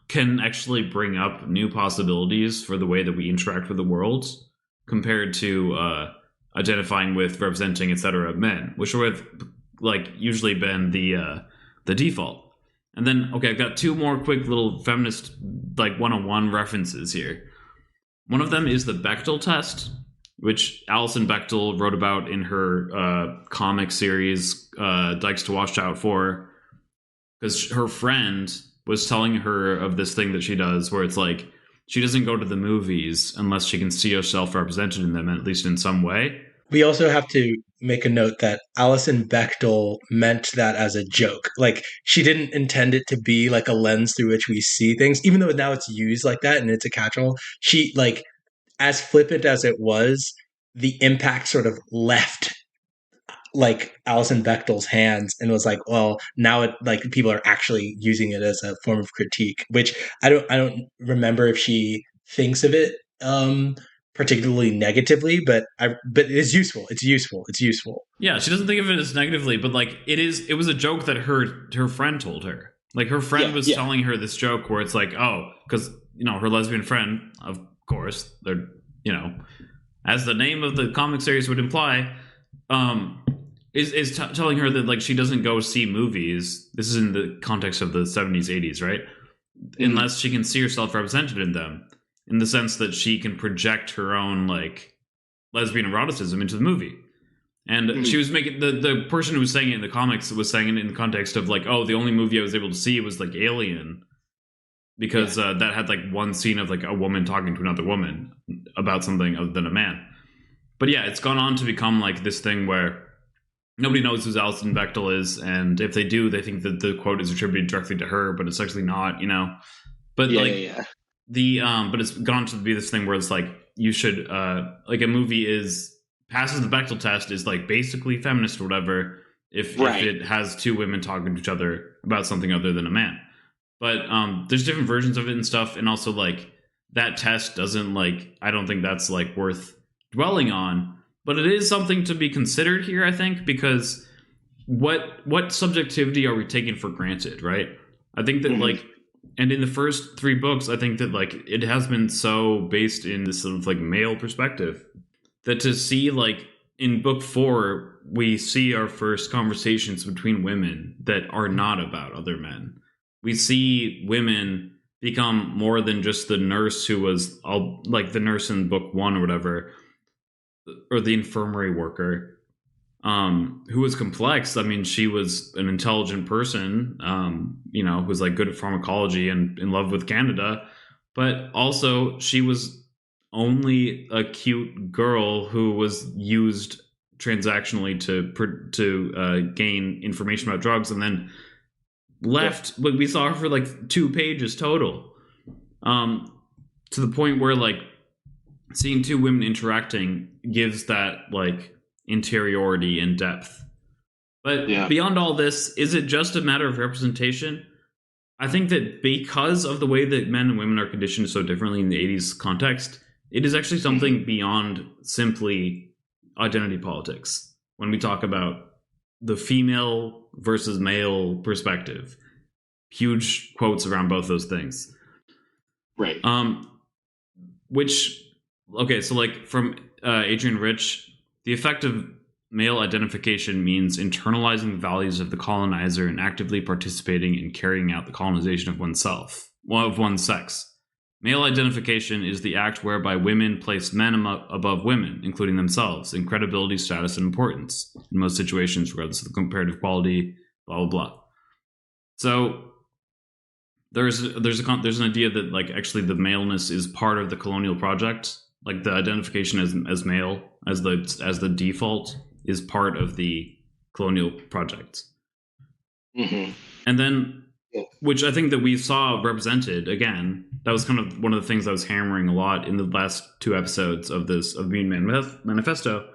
can actually bring up new possibilities for the way that we interact with the world compared to identifying with, representing, etc. men, which would have like usually been the default. And then, okay, I've got two more quick little feminist like 101 references here. One of them is the Bechdel test, which Alison Bechdel wrote about in her comic series Dykes to Watch Out For, because her friend was telling her of this thing that she does where it's like she doesn't go to the movies unless she can see herself represented in them, at least in some way. We also have to make a note that Alison Bechdel meant that as a joke. Like, she didn't intend it to be like a lens through which we see things, even though now it's used like that and it's a catch-all. She, like, as flippant as it was, the impact sort of left like Alison Bechdel's hands and was like, well, now it like people are actually using it as a form of critique, which I don't remember if she thinks of it particularly negatively, but it is useful. It's useful. Yeah, she doesn't think of it as negatively, but like it was a joke that her friend told her. Like her friend was telling her this joke where it's like, oh, because her lesbian friend, of course, they're as the name of the comic series would imply, is telling her that like she doesn't go see movies. This is in the context of the 70s, 80s, right? Unless she can see herself represented in them, in the sense that she can project her own like lesbian eroticism into the movie. And she was making the person who was saying it in the comics was saying it in the context of like, oh, the only movie I was able to see was like Alien, because that had like one scene of like a woman talking to another woman about something other than a man. But yeah, it's gone on to become like this thing where nobody knows who Alison Bechdel is, and if they do, they think that the quote is attributed directly to her, but it's actually not, But but it's gone to be this thing where it's like you should like a movie passes the Bechdel test, is like basically feminist or whatever if it has two women talking to each other about something other than a man. But there's different versions of it and stuff, and also like that test doesn't like, I don't think that's like worth dwelling on. But it is something to be considered here, I think, because what subjectivity are we taking for granted, right? I think that like, and in the first three books, I think that like it has been so based in this sort of like male perspective that to see like in book 4, we see our first conversations between women that are not about other men. We see women become more than just the nurse who was like the nurse in book 1 or whatever, or the infirmary worker, who was complex. I mean, she was an intelligent person, who was like good at pharmacology and in love with Canada, but also she was only a cute girl who was used transactionally to gain information about drugs, and then left. But we saw her for like 2 pages total, to the point where like seeing two women interacting gives that like interiority and depth. But beyond all this, is it just a matter of representation? I think that because of the way that men and women are conditioned so differently in the 80s context, it is actually something beyond simply identity politics. When we talk about the female versus male perspective, huge quotes around both those things. Right. Okay, so like from Adrian Rich, the effect of male identification means internalizing the values of the colonizer and actively participating in carrying out the colonization of oneself, of one's sex. Male identification is the act whereby women place men above women, including themselves, in credibility, status, and importance. In most situations, regardless of the comparative quality, blah, blah, blah. So there's an idea that like actually the maleness is part of the colonial project. Like the identification as male as the default is part of the colonial project. Mm-hmm. And then, which I think that we saw represented again, that was kind of one of the things I was hammering a lot in the last 2 episodes of Being Manifesto,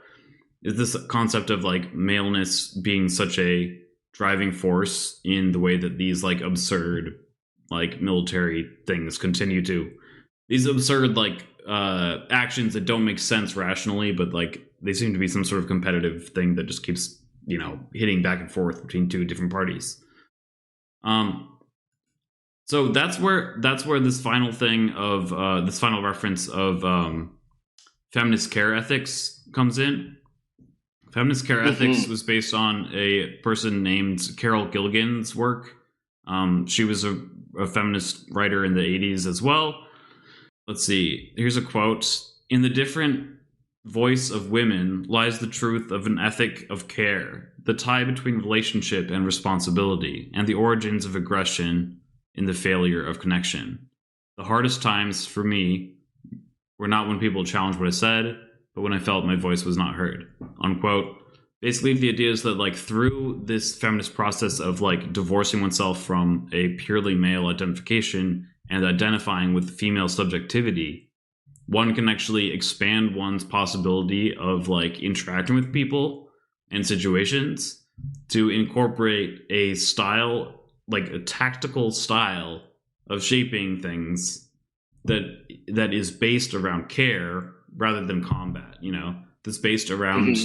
is this concept of like maleness being such a driving force in the way that these like absurd like military things continue to, these absurd like actions that don't make sense rationally, but like they seem to be some sort of competitive thing that just keeps, you know, hitting back and forth between 2 different parties. So that's where this final thing of this final reference of feminist care ethics comes in. Feminist care ethics was based on a person named Carol Gilligan's work. She was a feminist writer in the 80s as well. Let's see. Here's a quote. In the different voice of women lies the truth of an ethic of care, the tie between relationship and responsibility, and the origins of aggression in the failure of connection. The hardest times for me were not when people challenged what I said, but when I felt my voice was not heard. Unquote. Basically, the idea is that like through this feminist process of like divorcing oneself from a purely male identification and identifying with female subjectivity, one can actually expand one's possibility of like interacting with people and situations to incorporate a style, like a tactical style of shaping things that is based around care rather than combat, you know, that's based around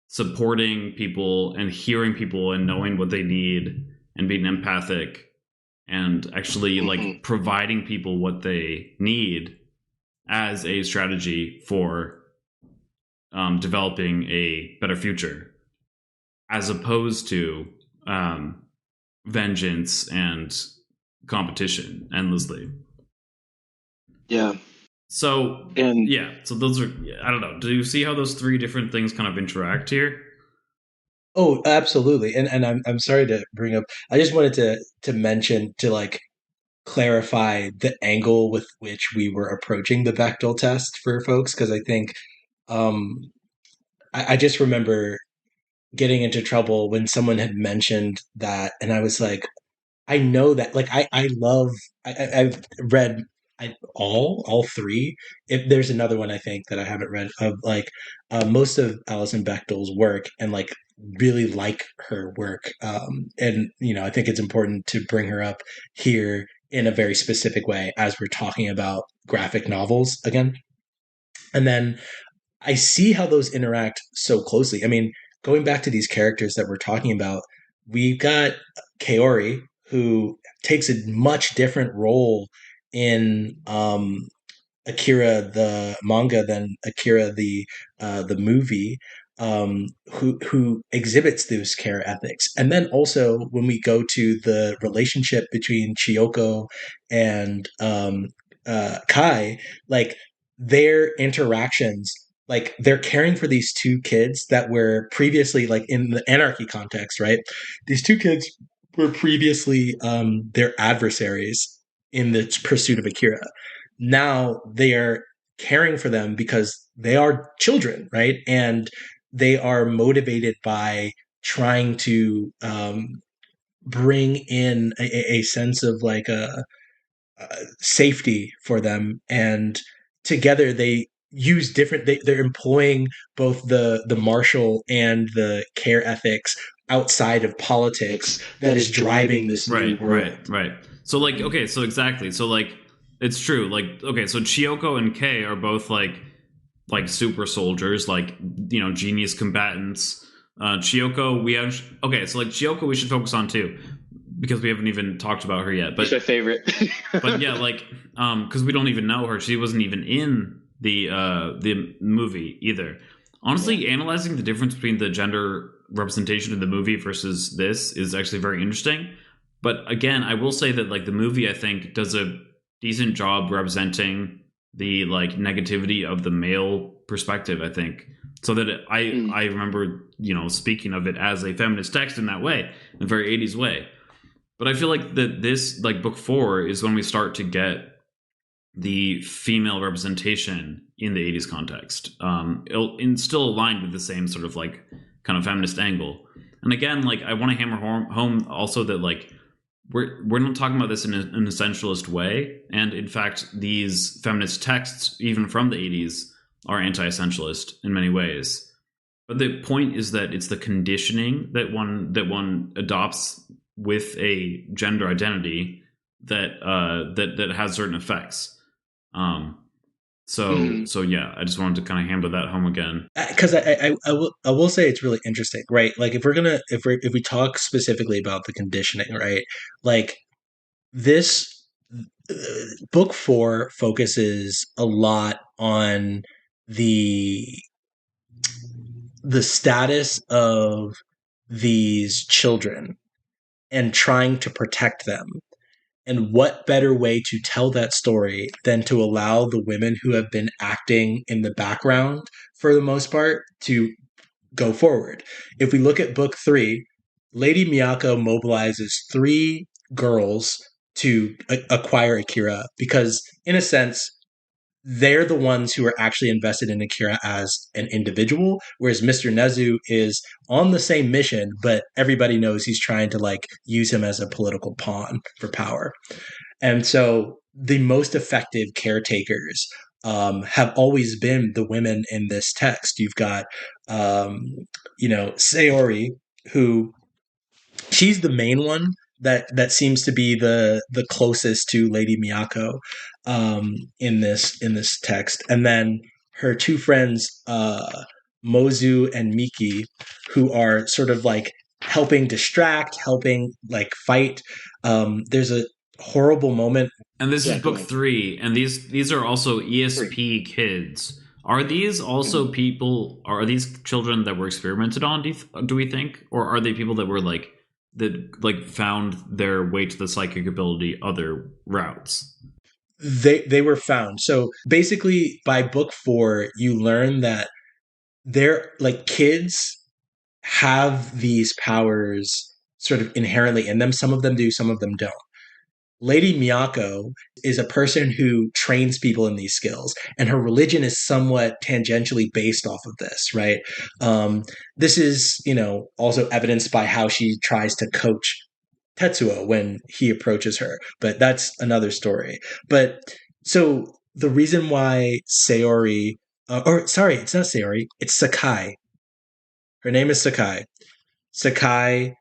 supporting people and hearing people and knowing what they need and being empathic and actually like providing people what they need as a strategy for developing a better future, as opposed to vengeance and competition endlessly. Yeah. So so those are, I don't know. Do you see how those 3 different things kind of interact here? Oh, absolutely. And I'm sorry to bring up. I just wanted to mention, to like clarify the angle with which we were approaching the Bechdel test for folks, because I think um, I just remember getting into trouble when someone had mentioned that, and I was like, I know that, like, I love, I've read all 3. If there's another one I think that I haven't read of, like, most of Alison Bechdel's work, and like really like her work, and you know, I think it's important to bring her up here in a very specific way as we're talking about graphic novels again. And then I see how those interact so closely. I mean, going back to these characters that we're talking about, we've got Kaori, who takes a much different role in Akira the manga than Akira the movie, who exhibits those care ethics. And then also when we go to the relationship between Chiyoko and Kai, like their interactions, like they're caring for these 2 kids that were previously, like in the anarchy context, right? These 2 kids were previously their adversaries in the pursuit of Akira. Now they are caring for them because they are children, right? And they are motivated by trying to bring in a sense of like a safety for them, and together they use different, they're employing both the martial and the care ethics outside of politics that is driving this new world. Right. So like, okay, so exactly, so like it's true, like, okay, so Chiyoko and Kei are both like super soldiers, like, you know, genius combatants. Chiyoko, Chiyoko we should focus on too, because we haven't even talked about her yet. But she's my favorite. But yeah, like, because we don't even know her. She wasn't even in the movie either. Honestly, analyzing the difference between the gender representation in the movie versus this is actually very interesting. But again, I will say that like the movie, I think, does a decent job representing the like negativity of the male perspective, I think. So that I remember, speaking of it as a feminist text in that way, in a very 80s way. But I feel like that this, like book 4, is when we start to get the female representation in the 80s context. And still aligned with the same sort of like kind of feminist angle. And again, like I want to hammer home also that like we're not talking about this in an essentialist way. And in fact, these feminist texts, even from the 80s, are anti-essentialist in many ways. But the point is that it's the conditioning that one adopts with a gender identity that has certain effects. So yeah, I just wanted to kind of hammer that home again. Because I will say it's really interesting, right? Like if we talk specifically about the conditioning, right? Like this book 4 focuses a lot on the status of these children and trying to protect them. And what better way to tell that story than to allow the women who have been acting in the background for the most part to go forward? If we look at book 3, Lady Miyako mobilizes 3 girls to acquire Akira because, in a sense, they're the ones who are actually invested in Akira as an individual, whereas Mr. Nezu is on the same mission, but everybody knows he's trying to like use him as a political pawn for power. And so the most effective caretakers have always been the women in this text. You've got, Sayori, who she's the main one that seems to be the closest to Lady Miyako in this text, and then her 2 friends Mozu and Miki, who are sort of like helping distract, helping like fight. There's a horrible moment, and this is book 3, and these are also ESP kids. Are these also people? Are these children that were experimented on? Do we think, or are they people that were like found their way to the psychic ability other routes? They were found. So basically, by book 4, you learn that they're like kids have these powers sort of inherently in them. Some of them do, some of them don't. Lady Miyako is a person who trains people in these skills, and her religion is somewhat tangentially based off of this, right? This is, also evidenced by how she tries to coach Tetsuo when he approaches her, but that's another story. But so the reason why Sayori, it's not Sayori, it's Sakai. Her name is Sakai. Sakai,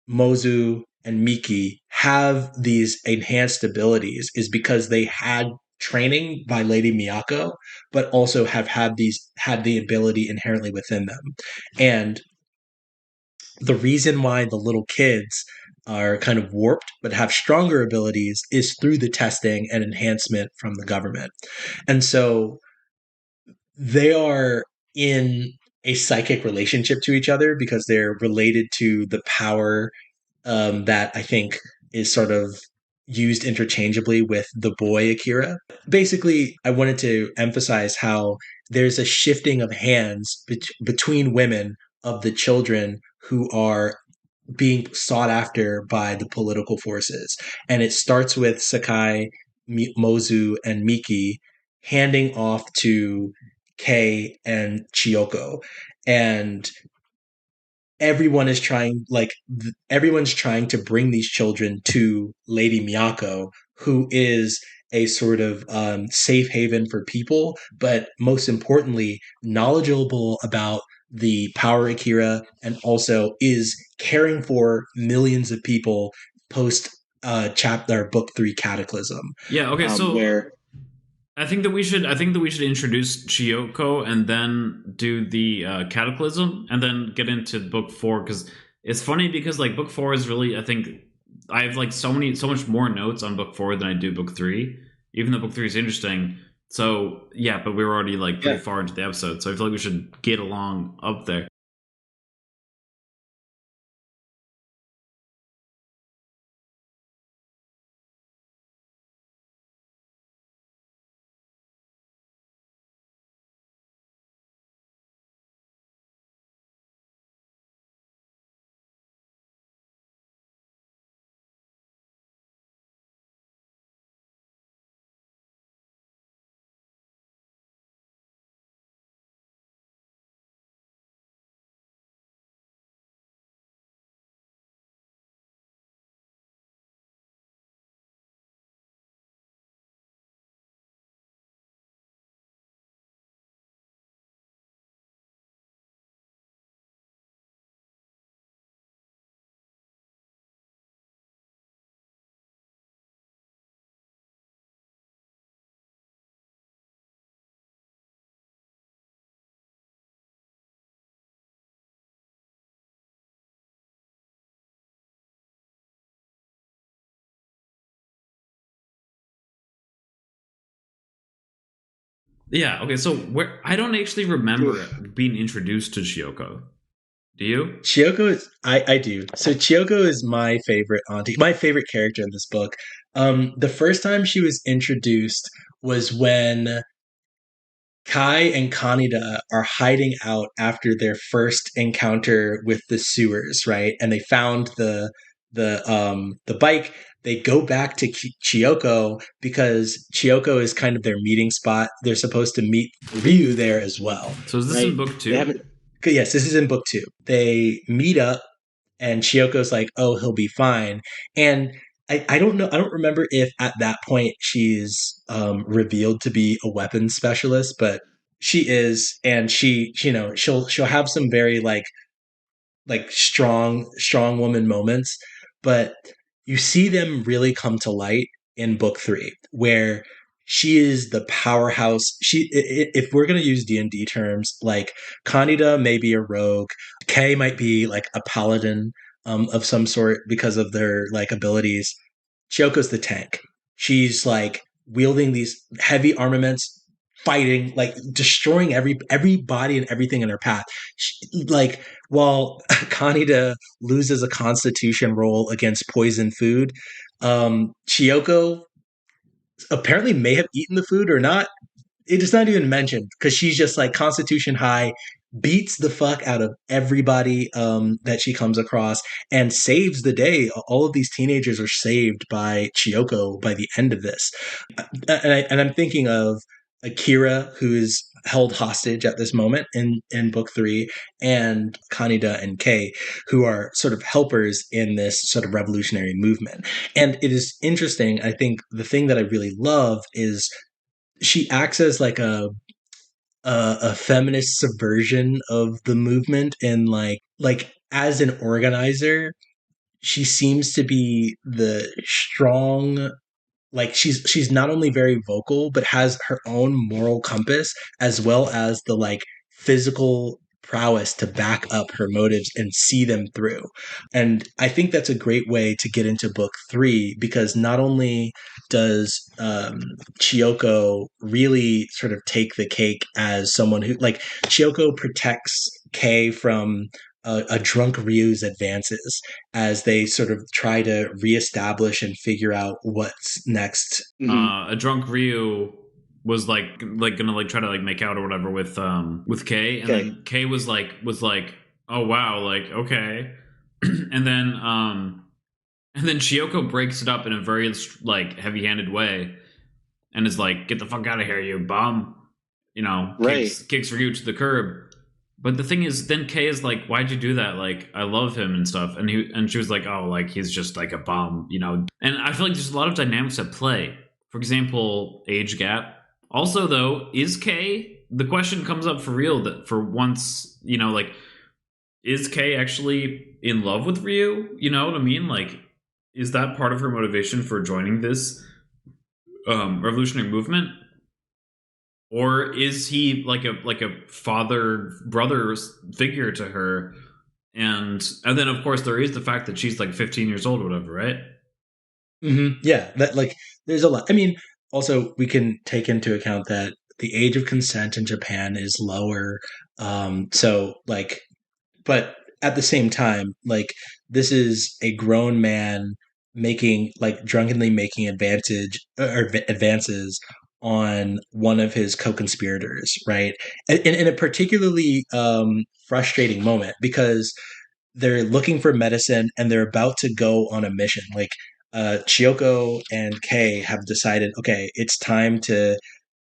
Mozu, and Miki have these enhanced abilities is because they had training by Lady Miyako, but also have had the ability inherently within them. And the reason why the little kids are kind of warped but have stronger abilities is through the testing and enhancement from the government. And so they are in a psychic relationship to each other because they're related to the power that I think is sort of used interchangeably with the boy Akira. Basically, I wanted to emphasize how there's a shifting of hands between women of the children who are being sought after by the political forces. And it starts with Sakai, Mozu, and Miki handing off to Kei and Chiyoko. And everyone's trying to bring these children to Lady Miyako, who is a sort of safe haven for people, but most importantly, knowledgeable about the power Akira, and also is caring for millions of people post chapter book 3 Cataclysm. Yeah. Okay. So where I think that we should introduce Chiyoko and then do the Cataclysm and then get into book 4, because it's funny because like book 4 is really, I think I have like so much more notes on book 4 than I do book 3, even though book 3 is interesting. So yeah, but we were already like pretty far into the episode, so I feel like we should get along up there. Yeah, okay, so where I don't actually remember being introduced to Chiyoko. Do you? Chiyoko is I do. So Chiyoko is my favorite auntie, my favorite character in this book. The first time she was introduced was when Kai and Kaneda are hiding out after their first encounter with the sewers, right? And they found the bike. They go back to Chiyoko because Chiyoko is kind of their meeting spot. They're supposed to meet Ryu there as well. So is this Right? in book 2? They haven't. Yes, this is in book 2. They meet up and Chioko's like, "Oh, he'll be fine." And I don't know. I don't remember if at that point she's revealed to be a weapons specialist, but she is, and she'll have some very strong woman moments, but you see them really come to light in book 3, where she is the powerhouse. If we're going to use D&D terms, like Kaneda may be a rogue, Kay might be like a paladin of some sort because of their like abilities. Chioko's the tank. She's like wielding these heavy armaments, fighting, like destroying everybody and everything in her path. Like while Kaneda loses a Constitution roll against poison food, Chiyoko apparently may have eaten the food or not. It is not even mentioned because she's just like Constitution high, beats the fuck out of everybody that she comes across, and saves the day. All of these teenagers are saved by Chiyoko by the end of this, and I'm thinking of Akira, who is held hostage at this moment in book 3, and Kaneda and Kei, who are sort of helpers in this sort of revolutionary movement. And it is interesting. I think the thing that I really love is she acts as like a feminist subversion of the movement, and like as an organizer she seems to be the strong, like she's not only very vocal but has her own moral compass as well as the like physical prowess to back up her motives and see them through. And I think that's a great way to get into book 3, because not only does Chiyoko really sort of take the cake as someone who, like, Chiyoko protects Kei from a drunk Ryu's advances as they sort of try to reestablish and figure out what's next. A drunk Ryu was gonna like try to like make out or whatever with Kay, and then Kay was like, oh wow, like okay, and then Chiyoko breaks it up in a very like heavy-handed way, and is like, get the fuck out of here, you bum, kicks Ryu to the curb. But the thing is, then Kay is like, why'd you do that? Like, I love him and stuff. And she was like, oh, like, he's just like a bum, And I feel like there's a lot of dynamics at play. For example, age gap. Also, though, is Kay, the question comes up for real that for once, like, is Kay actually in love with Ryu? You know what I mean? Like, is that part of her motivation for joining this revolutionary movement? Or is he like a father brother figure to her? And then of course there is the fact that she's like 15 years old or whatever, right? Mm-hmm. Yeah, that like there's a lot. I mean, also we can take into account that the age of consent in Japan is lower. So like, but at the same time, like this is a grown man drunkenly making advances on one of his co-conspirators, right? In a particularly frustrating moment, because they're looking for medicine and they're about to go on a mission. Like Chiyoko and Kei have decided, okay, it's time to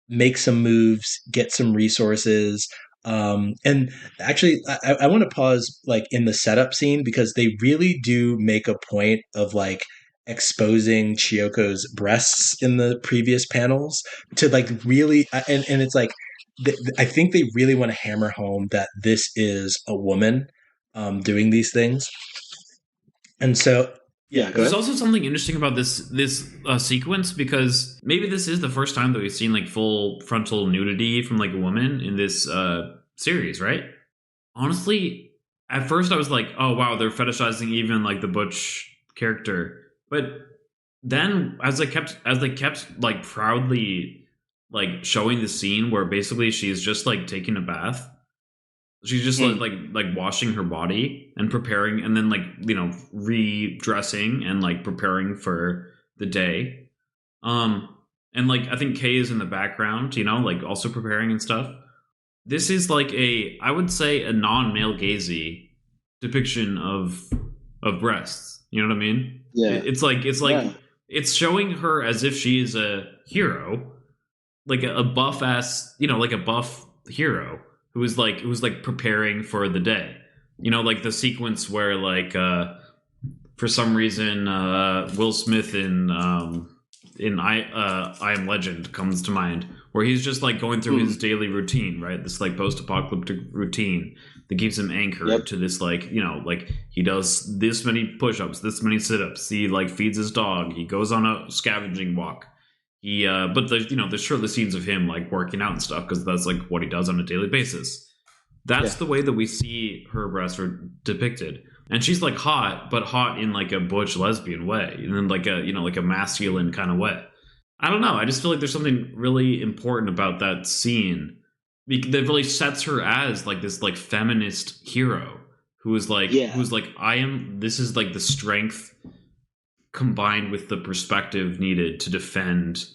make some moves, get some resources. And actually, I want to pause like in the setup scene, because they really do make a point of like exposing Chiyoko's breasts in the previous panels to like really, and it's like, I think they really want to hammer home that this is a woman doing these things. And so yeah, there's also something interesting about this sequence, because maybe this is the first time that we've seen like full frontal nudity from like a woman in this series, right? Honestly, at first I was like, oh wow, they're fetishizing even like the butch character. But then as they kept like proudly like showing the scene where basically she's just like taking a bath. She's just like washing her body and preparing, and then like, you know, redressing and like preparing for the day. And like I think Kay is in the background, you know, like also preparing and stuff. This is like I would say a non-male gazy depiction of breasts. You know what I mean? Yeah. It's like it's showing her as if she is a hero, like a buff ass, you know, like a buff hero who's like preparing for the day. You know, like the sequence where like for some reason Will Smith in I Am Legend comes to mind, where he's just like going through his daily routine, right? This like post-apocalyptic routine that keeps him anchored to this, like, you know, like he does this many push-ups, this many sit-ups, he like feeds his dog, he goes on a scavenging walk. He but there's, you know, there's surely scenes of him like working out and stuff, because that's like what he does on a daily basis. That's the way that we see her breasts are depicted. And she's like hot, but hot in like a butch lesbian way, and then like a, you know, like a masculine kind of way. I don't know. I just feel like there's something really important about that scene that really sets her as like this like feminist hero who is like this is like the strength combined with the perspective needed to defend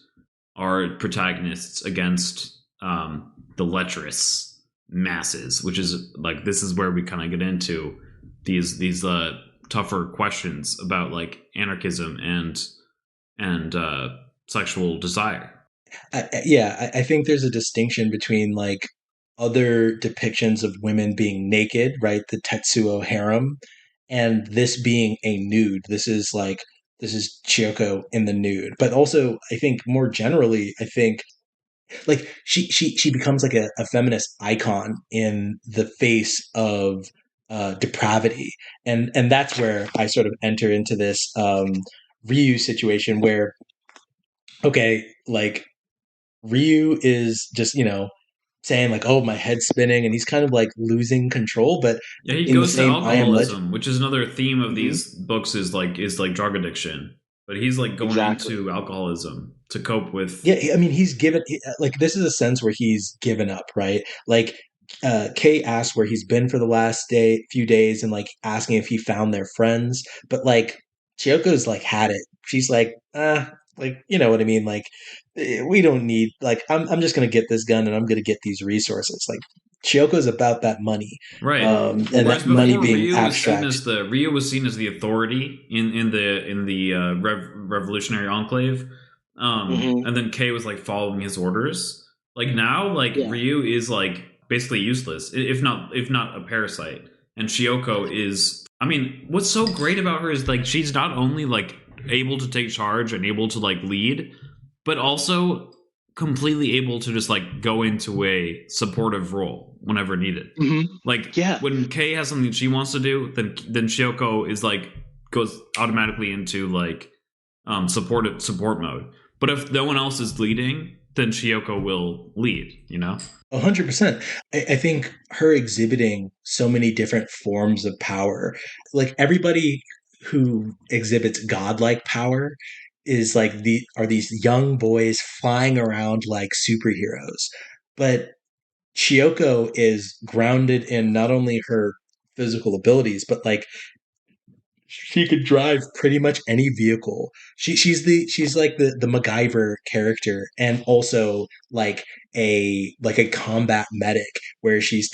our protagonists against the lecherous masses, which is like, this is where we kind of get into these tougher questions about like anarchism and sexual desire. I think there's a distinction between like other depictions of women being naked, right? The Tetsuo harem, and this being a nude. This is Chiyoko in the nude. But also, I think more generally, I think like she becomes like a feminist icon in the face of depravity, and that's where I sort of enter into this Ryu situation where, okay, like Ryu is just, you know, saying like, oh, my head's spinning, and he's kind of like losing control, but yeah, he in the goes to same I Am Legend, alcoholism, which is another theme of these books, is like drug addiction. But he's like going into alcoholism to cope with. Yeah, I mean, he's given like, this is a sense where he's given up, right? Like, Kay asks where he's been for the last few days, and like asking if he found their friends, but like Chiyoko's like had it. She's like, like, you know what I mean? Like, we don't need, like, I'm just gonna get this gun and I'm gonna get these resources. Like, Chiyoko's about that money, right? And that money being abstract. Ryu was seen as the authority in the revolutionary enclave, and then Kay was like following his orders. Like now, like Ryu is like basically useless, if not a parasite, and Chiyoko is. I mean, what's so great about her is like she's not only like able to take charge and able to like lead, but also completely able to just like go into a supportive role whenever needed. Like when Kay has something she wants to do, then Chiyoko is like goes automatically into like support mode. But if no one else is leading, then Chiyoko will lead, you know? 100%. I think her exhibiting so many different forms of power, like everybody who exhibits godlike power is like are these young boys flying around like superheroes. But Chiyoko is grounded in not only her physical abilities, but like she could drive pretty much any vehicle. She's like the MacGyver character, and also like a combat medic, where she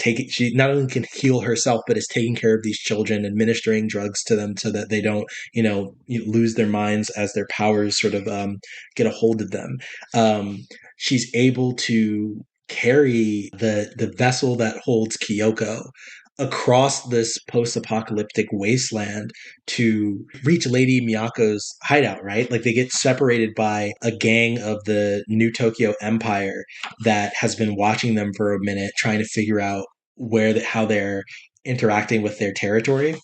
not only can heal herself, but is taking care of these children, administering drugs to them so that they don't, you know, lose their minds as their powers sort of get a hold of them. She's able to carry the vessel that holds Kyoko across this post-apocalyptic wasteland to reach Lady Miyako's hideout, right? Like, they get separated by a gang of the New Tokyo Empire that has been watching them for a minute, trying to figure out how they're interacting with their territory.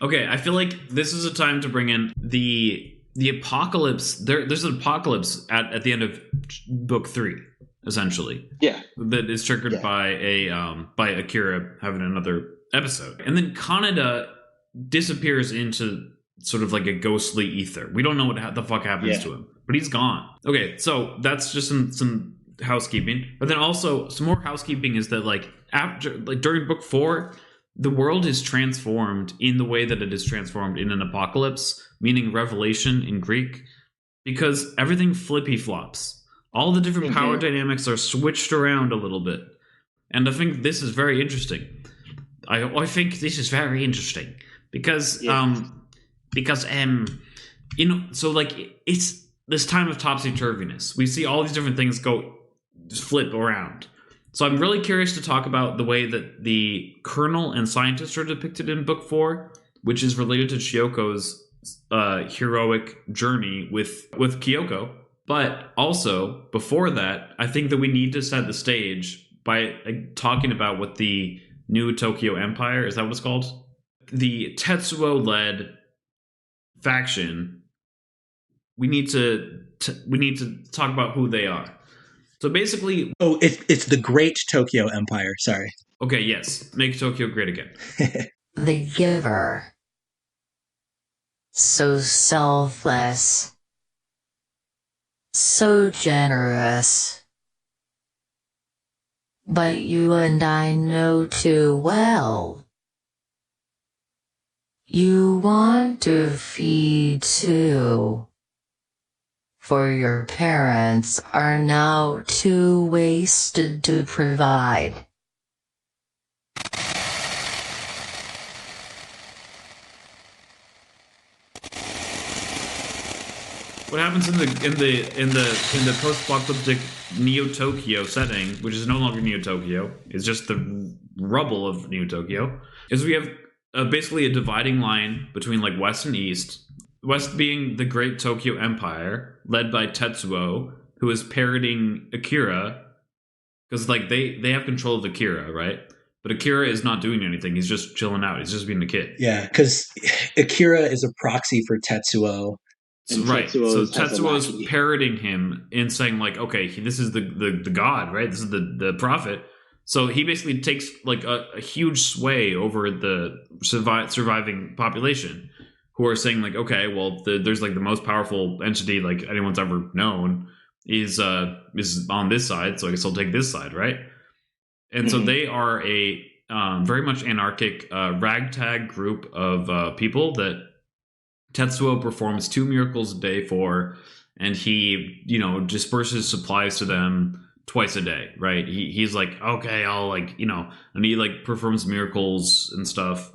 Okay, I feel like this is a time to bring in the apocalypse. There's an apocalypse at the end of book 3, essentially. Yeah, that is triggered by Akira having another episode, and then Kaneda disappears into sort of like a ghostly ether. We don't know what the fuck happens to him, but he's gone. Okay, so that's just some housekeeping. But then also some more housekeeping is that like after like during book 4, the world is transformed in the way that it is transformed in an apocalypse, meaning revelation in Greek, because everything flippy flops. All the different power dynamics are switched around a little bit. And I think this is very interesting. I think this is very interesting because so like it's this time of topsy-turviness. We see all these different things flip around. So I'm really curious to talk about the way that the colonel and scientists are depicted in book 4, which is related to Chiyoko's heroic journey with Kyoko. But also, before that, I think that we need to set the stage by talking about what the new Tokyo Empire, is that what it's called? The Tetsuo-led faction. We need to talk about who they are. So basically... Oh, it's the Great Tokyo Empire, sorry. Okay, yes. Make Tokyo great again. The giver. So selfless. So generous. But you and I know too well. You want to feed too. For your parents are now too wasted to provide. What happens in the post-apocalyptic Neo Tokyo setting, which is no longer Neo Tokyo, it's just the rubble of Neo Tokyo, is we have basically a dividing line between like West and East. West being the Great Tokyo Empire, led by Tetsuo, who is parroting Akira, because like they have control of Akira, right? But Akira is not doing anything. He's just chilling out. He's just being a kid. Yeah, because Akira is a proxy for Tetsuo. Right. So Tetsuo is parroting him and saying like, okay, this is the god, right? This is the prophet. So he basically takes like a huge sway over the surviving population, who are saying like, okay, well, there's like the most powerful entity like anyone's ever known is on this side, so I guess I'll take this side, right? And so they are a very much anarchic ragtag group of people that Tetsuo performs 2 miracles a day for, and he, disperses supplies to them twice a day, right? He's like, okay, I'll like, and he like performs miracles and stuff.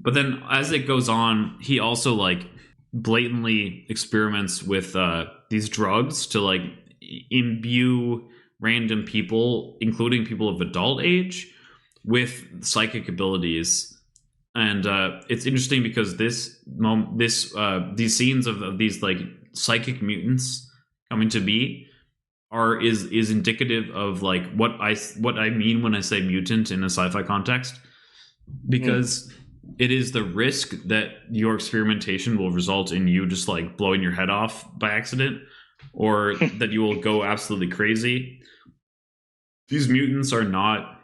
But then as it goes on, he also like blatantly experiments with these drugs to like imbue random people, including people of adult age, with psychic abilities. And it's interesting because these scenes of these like psychic mutants coming to be is indicative of like what I mean when I say mutant in a sci-fi context, because it is the risk that your experimentation will result in you just like blowing your head off by accident, or that you will go absolutely crazy. These mutants are not.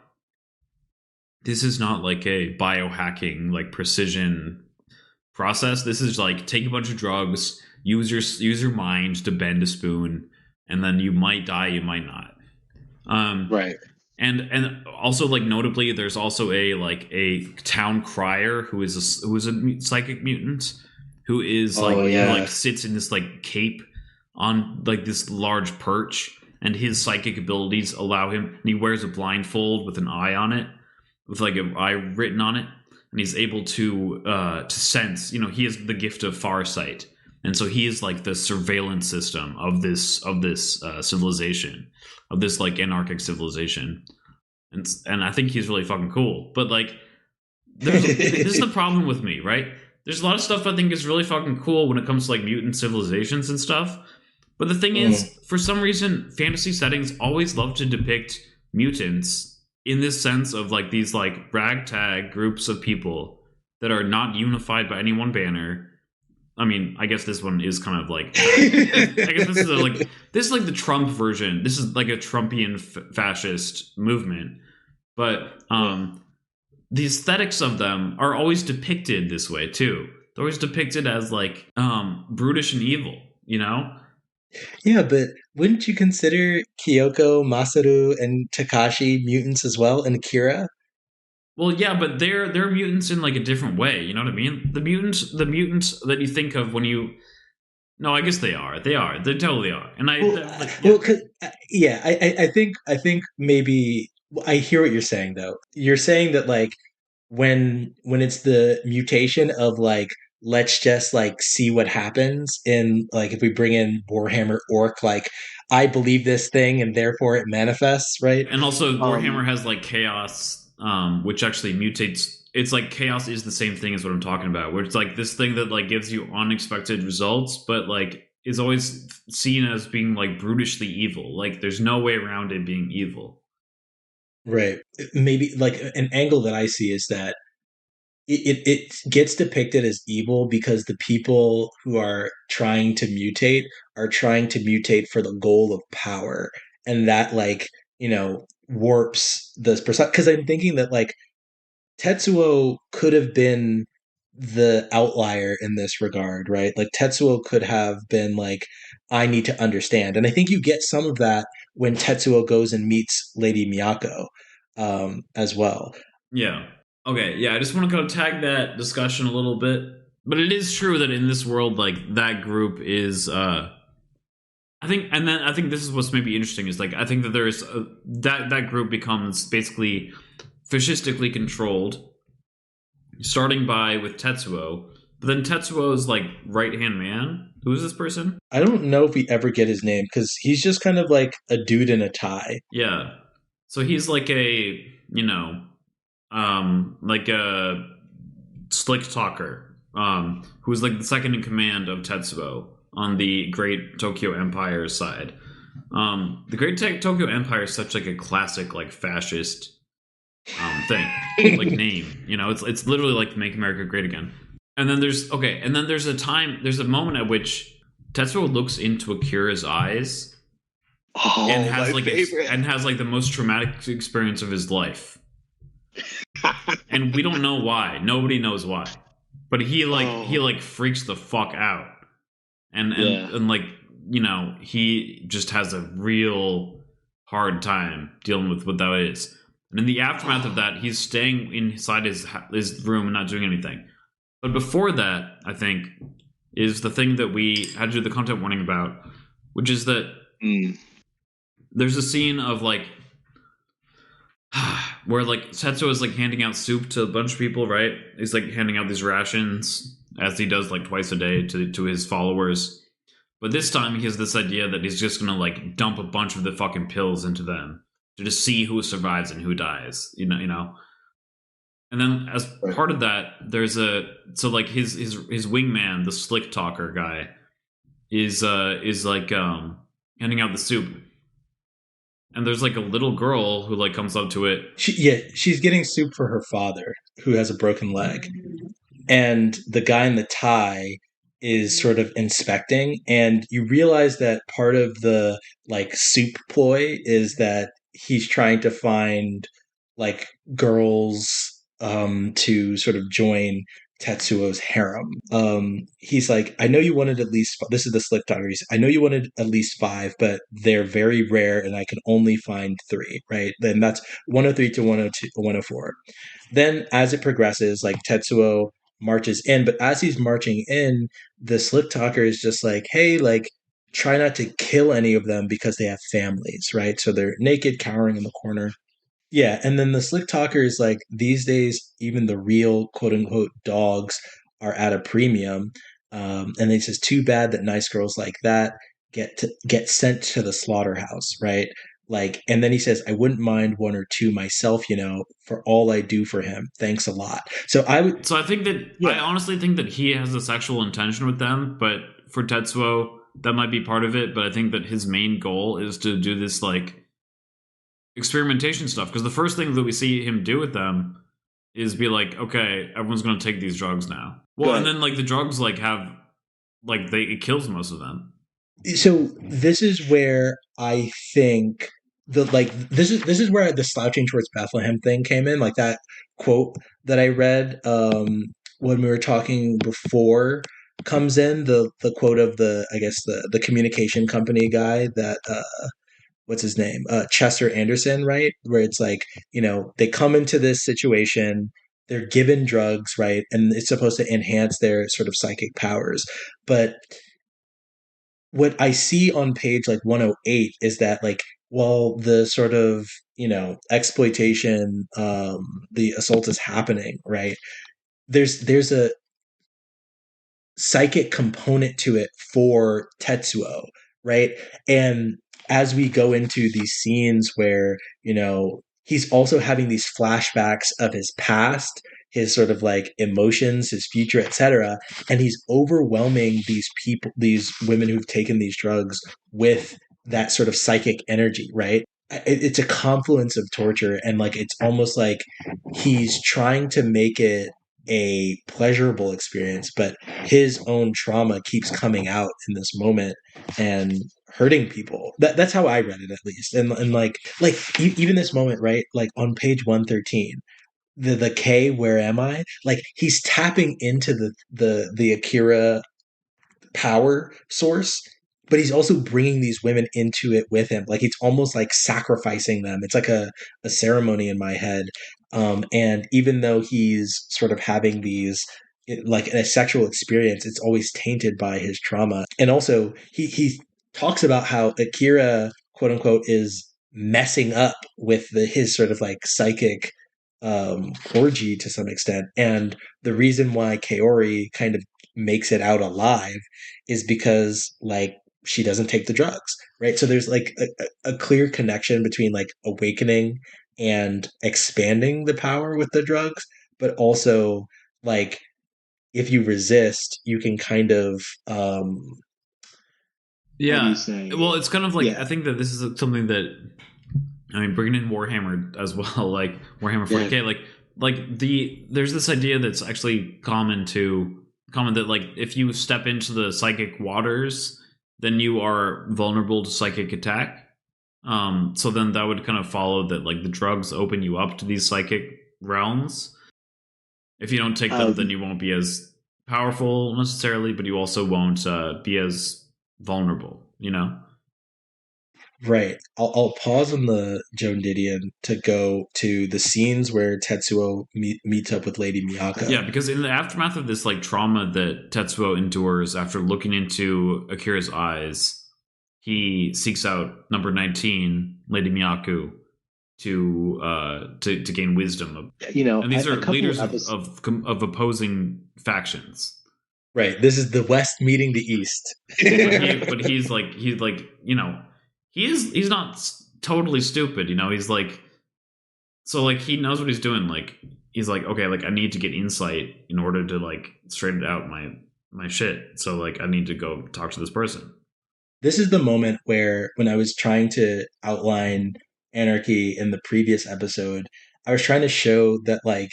This is not like a biohacking, like precision process. This is like take a bunch of drugs, use your mind to bend a spoon, and then you might die, you might not. Right. And also like notably, there's also a town crier who is a psychic mutant who is like sits in this like cape on like this large perch, and his psychic abilities allow him. And he wears a blindfold with an eye on it, with like an eye written on it, and he's able to sense. He has the gift of farsight, and so he is like the surveillance system of this civilization, of this like anarchic civilization, and I think he's really fucking cool. But like, this is the problem with me, right? There's a lot of stuff I think is really fucking cool when it comes to like mutant civilizations and stuff. But the thing is, for some reason, fantasy settings always love to depict mutants in this sense of like these like ragtag groups of people that are not unified by any one banner. I mean, I guess this one is kind of like, I guess this is like the Trump version. This is like a Trumpian fascist movement. But the aesthetics of them are always depicted this way too. They're always depicted as like brutish and evil, Yeah, but wouldn't you consider Kyoko, Masaru, and Takashi mutants as well, and Akira? Well, yeah, but they're mutants in like a different way. You know what I mean? The mutants that you think of when you no, I guess they are. They are. They totally are. And Well, like, yeah, well, yeah, I think maybe I hear what you're saying though. You're saying that like when it's the mutation of like let's just like see what happens in like if we bring in Warhammer Orc, like I believe this thing and therefore it manifests, right? and also Um, Warhammer has like chaos, which actually mutates. It's like chaos is the same thing as what I'm talking about, where it's like this thing that like gives you unexpected results, but like is always seen as being like brutishly evil. Like there's no way around it being evil. Right. Maybe like an angle that I see is that it gets depicted as evil because the people who are trying to mutate for the goal of power, and that like warps this perception. Because I'm thinking that like Tetsuo could have been the outlier in this regard, right? Like Tetsuo could have been like, I need to understand. And I think you get some of that when Tetsuo goes and meets Lady Miyako as well. Yeah. Okay. Yeah. I just want to kind of tag that discussion a little bit, but it is true that in this world, like that group is. I think this is what's maybe interesting is like I think that there's that group becomes basically fascistically controlled, starting by with Tetsuo. But then Tetsuo's like right hand man. Who is this person? I don't know if we ever get his name because he's just kind of like a dude in a tie. Yeah. So he's like a like a slick talker, who's like the second in command of Tetsuo on the Great Tokyo Empire side. The Great Tokyo Empire is such like a classic like fascist thing, like name. You know, it's literally like Make America Great Again. And then there's a moment at which Tetsuo looks into Akira's eyes and oh, has my like favorite. and has like the most traumatic experience of his life. And we don't know why. Nobody knows why. But he Oh, like freaks the fuck out. And yeah. like, he just has a real hard time dealing with what that is. And in the aftermath of that, he's staying inside his room and not doing anything. But before that, I think, is the thing that we had to do the content warning about, which is that Mm. there's a scene of like where like Tetsuo is like handing out soup to a bunch of people, right? He's like handing out these rations as he does like twice a day to his followers. But this time he has this idea that he's just gonna like dump a bunch of the fucking pills into them to just see who survives and who dies. You know. And then as Right. part of that, there's like his wingman, the slick talker guy, is like handing out the soup. And there's like a little girl who like comes up to it. She's getting soup for her father who has a broken leg, and the guy in the tie is sort of inspecting, and you realize that part of the like soup ploy is that he's trying to find like girls to sort of join Tetsuo's harem. He's like, I know you wanted at least this is the slick talker. I know you wanted at least five, but they're very rare, and I can only find three. Right? Then that's 103 to 102, 104. Then as it progresses, like Tetsuo marches in, but as he's marching in, the slick talker is just like, hey, like try not to kill any of them because they have families, right? So they're naked, cowering in the corner. Yeah, and then the slick talker is like, these days, even the real quote unquote dogs are at a premium. And it's just too bad that nice girls like that get sent to the slaughterhouse, right? Like, and then he says, I wouldn't mind one or two myself, for all I do for him. Thanks a lot. So I would, So I yeah. honestly think that he has a sexual intention with them, but for Tetsuo, that might be part of it. But I think that his main goal is to do this like experimentation stuff. Because the first thing that we see him do with them is be like, okay, everyone's going to take these drugs now. Well, and Good. then like the drugs like have like it kills most of them. So this is where I think this is where the slouching towards Bethlehem thing came in, like that quote that I read when we were talking before comes in, the quote of the, I guess, the communication company guy that what's his name? Chester Anderson, right? Where it's like, they come into this situation, they're given drugs, right? And it's supposed to enhance their sort of psychic powers. But what I see on page like 108 is that, like, while the sort of, exploitation, the assault is happening, right? There's a psychic component to it for Tetsuo, right? And as we go into these scenes where, he's also having these flashbacks of his past, his sort of like emotions, his future, etc., and he's overwhelming these people, these women who've taken these drugs with that sort of psychic energy, right? It's a confluence of torture, and like it's almost like he's trying to make it a pleasurable experience, but his own trauma keeps coming out in this moment and hurting people. That's how I read it, at least. And even this moment, right? Like on page 113, the K, where am I? Like he's tapping into the Akira power source, but he's also bringing these women into it with him. Like it's almost like sacrificing them. It's like a ceremony in my head. And even though he's sort of having these, like a sexual experience, it's always tainted by his trauma. And also he talks about how Akira, quote unquote, is messing up with his sort of like psychic orgy to some extent. And the reason why Kaori kind of makes it out alive is because, like, she doesn't take the drugs, right? So there's like a clear connection between like awakening and expanding the power with the drugs, but also like if you resist, you can kind of Yeah. Well, it's kind of like, Yeah. I think that this is something that, I mean, bringing in Warhammer as well, like Warhammer 40k, there's this idea that's actually common that, like, if you step into the psychic waters, then you are vulnerable to psychic attack. So then that would kind of follow that, like, the drugs open you up to these psychic realms. If you don't take them, then you won't be as powerful necessarily, but you also won't be as vulnerable, Right. I'll pause on the Joan Didion to go to the scenes where Tetsuo meets up with Lady Miyako. Yeah, because in the aftermath of this, like, trauma that Tetsuo endures after looking into Akira's eyes, he seeks out number 19, Lady Miyako, to gain wisdom. And these are leaders of opposing factions. Right. This is the West meeting the East. but he's not totally stupid, he's like, so like he knows what he's doing. Like he's like, okay, like I need to get insight in order to like straighten out my shit. So like I need to go talk to this person. This is the moment where, when I was trying to outline anarchy in the previous episode, I was trying to show that like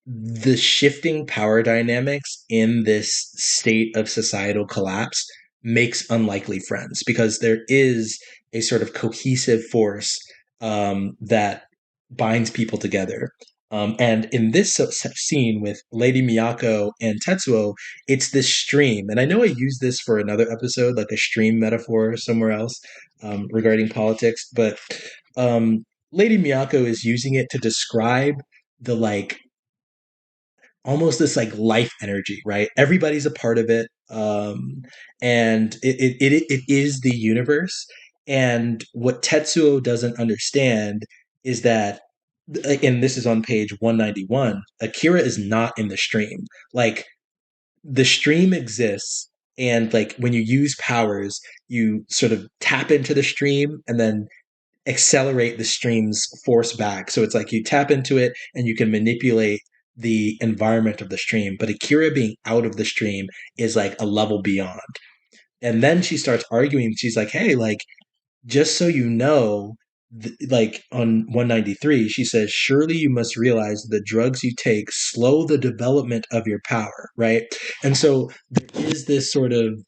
the shifting power dynamics in this state of societal collapse makes unlikely friends, because there is a sort of cohesive force that binds people together. And in this scene with Lady Miyako and Tetsuo, it's this stream. And I know I used this for another episode, like a stream metaphor somewhere else, regarding politics, but Lady Miyako is using it to describe the like almost this like life energy, right? Everybody's a part of it, and it is the universe. And what Tetsuo doesn't understand is that, and this is on page 191, Akira is not in the stream. Like the stream exists, and like when you use powers, you sort of tap into the stream and then accelerate the stream's force back. So it's like you tap into it and you can manipulate the environment of the stream. But Akira being out of the stream is like a level beyond. And then she starts arguing. She's like, hey, like, just so you know, like on 193, she says, surely you must realize the drugs you take slow the development of your power, right? And so there is this sort of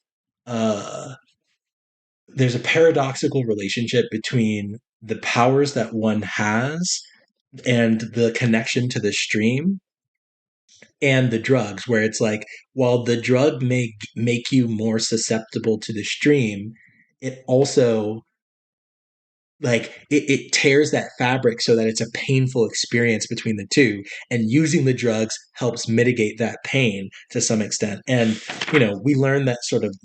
there's a paradoxical relationship between the powers that one has and the connection to the stream. and the drugs, where it's like, while the drug may make you more susceptible to the stream, it also it tears that fabric so that it's a painful experience between the two, and using the drugs helps mitigate that pain to some extent. And we learn that sort of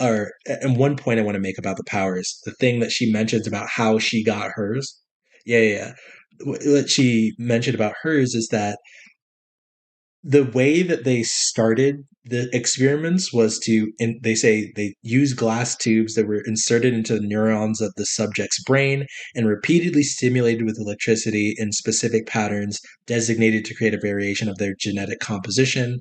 or and one point I want to make about the powers, the thing that she mentions about how she got hers. Yeah. What she mentioned about hers is that the way that they started the experiments was they say they used glass tubes that were inserted into the neurons of the subject's brain and repeatedly stimulated with electricity in specific patterns designated to create a variation of their genetic composition.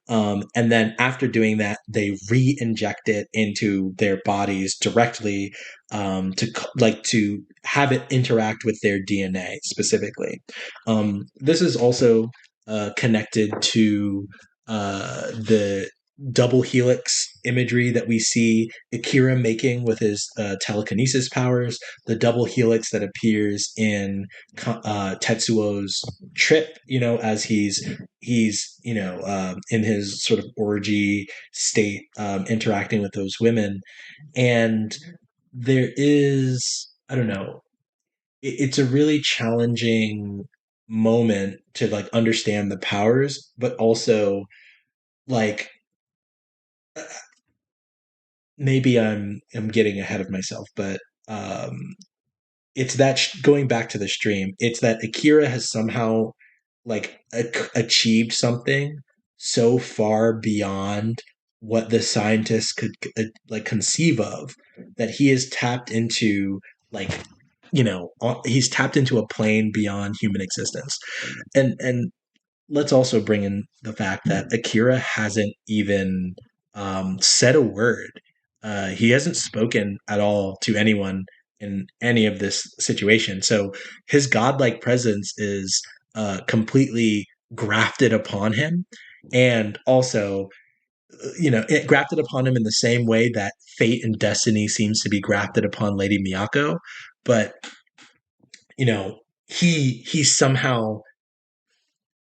And then after doing that, they re-inject it into their bodies directly, to have it interact with their DNA specifically. This is also connected to the double helix imagery that we see Akira making with his telekinesis powers, the double helix that appears in Tetsuo's trip, as he's in his sort of orgy state, interacting with those women. And there is, I don't know, it's a really challenging moment to understand the powers, but also like maybe I'm getting ahead of myself, but it's that going back to the stream, it's that Akira has somehow achieved something so far beyond what the scientists could conceive of, that he has tapped into he's tapped into a plane beyond human existence. And let's also bring in the fact that Akira hasn't even said a word. He hasn't spoken at all to anyone in any of this situation. So his godlike presence is completely grafted upon him, and also, it grafted upon him in the same way that fate and destiny seems to be grafted upon Lady Miyako. But he's somehow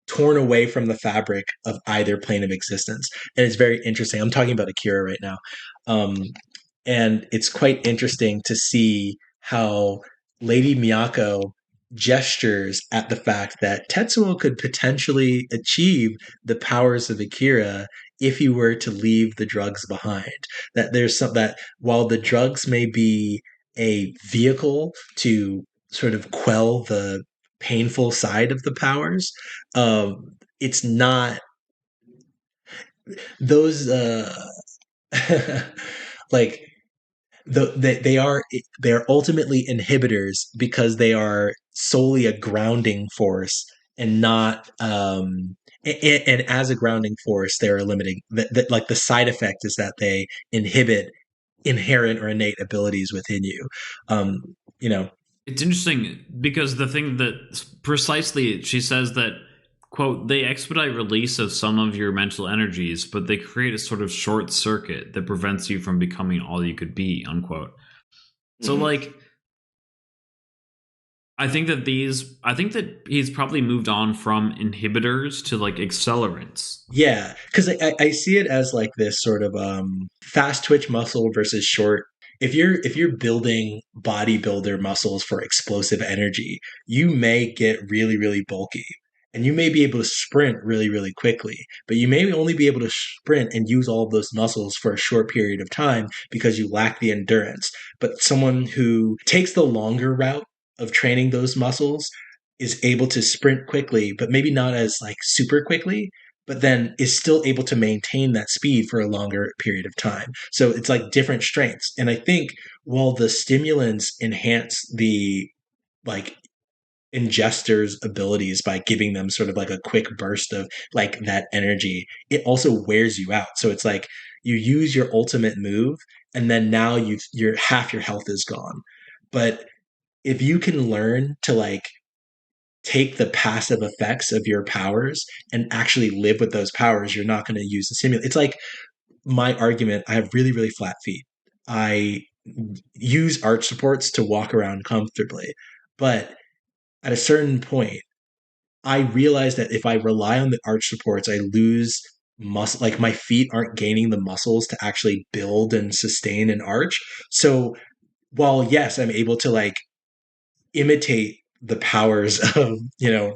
torn away from the fabric of either plane of existence. And it's very interesting. I'm talking about Akira right now. And it's quite interesting to see how Lady Miyako gestures at the fact that Tetsuo could potentially achieve the powers of Akira if he were to leave the drugs behind. That that while the drugs may be a vehicle to sort of quell the painful side of the powers, it's not those like they are ultimately inhibitors because they are solely a grounding force, and not and as a grounding force they're limiting that like the side effect is that they inhibit inherent or innate abilities within you. you know It's interesting because the thing that precisely she says that, quote, they expedite release of some of your mental energies, but they create a sort of short circuit that prevents you from becoming all you could be, unquote. So I think that he's probably moved on from inhibitors to accelerants. Yeah, because I see it as like this sort of fast twitch muscle versus short. If you're building bodybuilder muscles for explosive energy, you may get really, really bulky, and you may be able to sprint really, really quickly, but you may only be able to sprint and use all of those muscles for a short period of time because you lack the endurance. But someone who takes the longer route of training those muscles is able to sprint quickly, but maybe not as super quickly, but then is still able to maintain that speed for a longer period of time. So it's like different strengths. And I think while the stimulants enhance the like ingesters' abilities by giving them sort of like a quick burst of that energy, it also wears you out. So it's like you use your ultimate move, and then now your half your health is gone. But if you can learn to take the passive effects of your powers and actually live with those powers, you're not going to use the stimulant. It's like my argument. I have really, really flat feet. I use arch supports to walk around comfortably. But at a certain point, I realize that if I rely on the arch supports, I lose muscle. Like my feet aren't gaining the muscles to actually build and sustain an arch. So while yes, I'm able to like imitate the powers of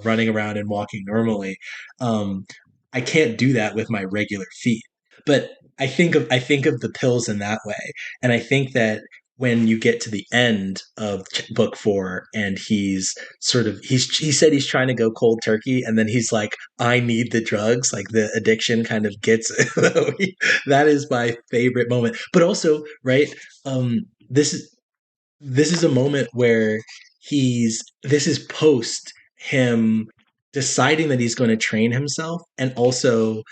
running around and walking normally, um, I can't do that with my regular feet. But I think of the pills in that way, and I think that when you get to the end of book 4 and he said he's trying to go cold turkey, and then he's like, I need the drugs, like the addiction kind of gets that is my favorite moment. But also, right, um this is this is a moment where this is post him deciding that he's going to train himself, and also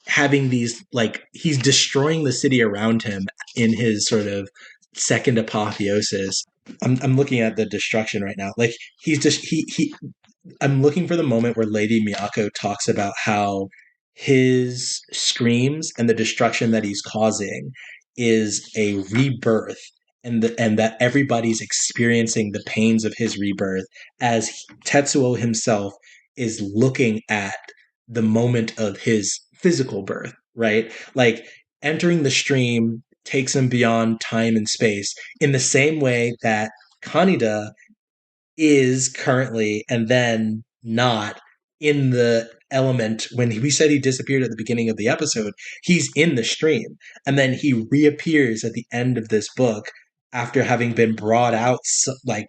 having these, like, he's destroying the city around him in his sort of second apotheosis. I'm looking at the destruction right now. Like, he's just he I'm looking for the moment where Lady Miyako talks about how his screams and the destruction that he's causing is a rebirth, and that everybody's experiencing the pains of his rebirth as Tetsuo himself is looking at the moment of his physical birth, right? Like, entering the stream takes him beyond time and space in the same way that Kaneda is currently and then not in the element. When we said he disappeared at the beginning of the episode, he's in the stream, and then he reappears at the end of this book after having been brought out, like,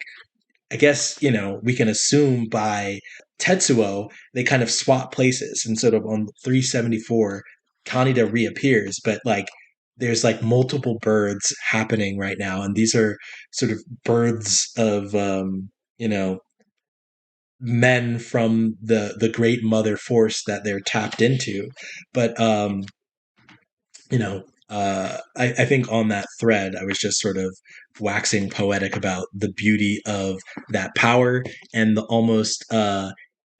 I guess, we can assume by Tetsuo. They kind of swap places, and sort of on 374 Kaneda reappears, but like there's like multiple birds happening right now, and these are sort of birds of you know men from the great mother force that they're tapped into. But I think on that thread, I was just sort of waxing poetic about the beauty of that power and the almost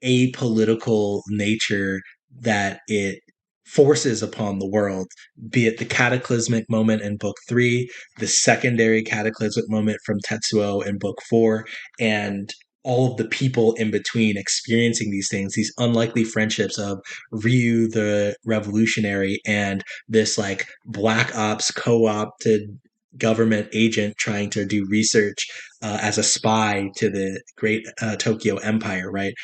apolitical nature that it forces upon the world, be it the cataclysmic moment in book 3, the secondary cataclysmic moment from Tetsuo in book 4, and all of the people in between experiencing these things, these unlikely friendships of Ryu the revolutionary and this like black ops co-opted government agent trying to do research as a spy to the great Tokyo Empire, right?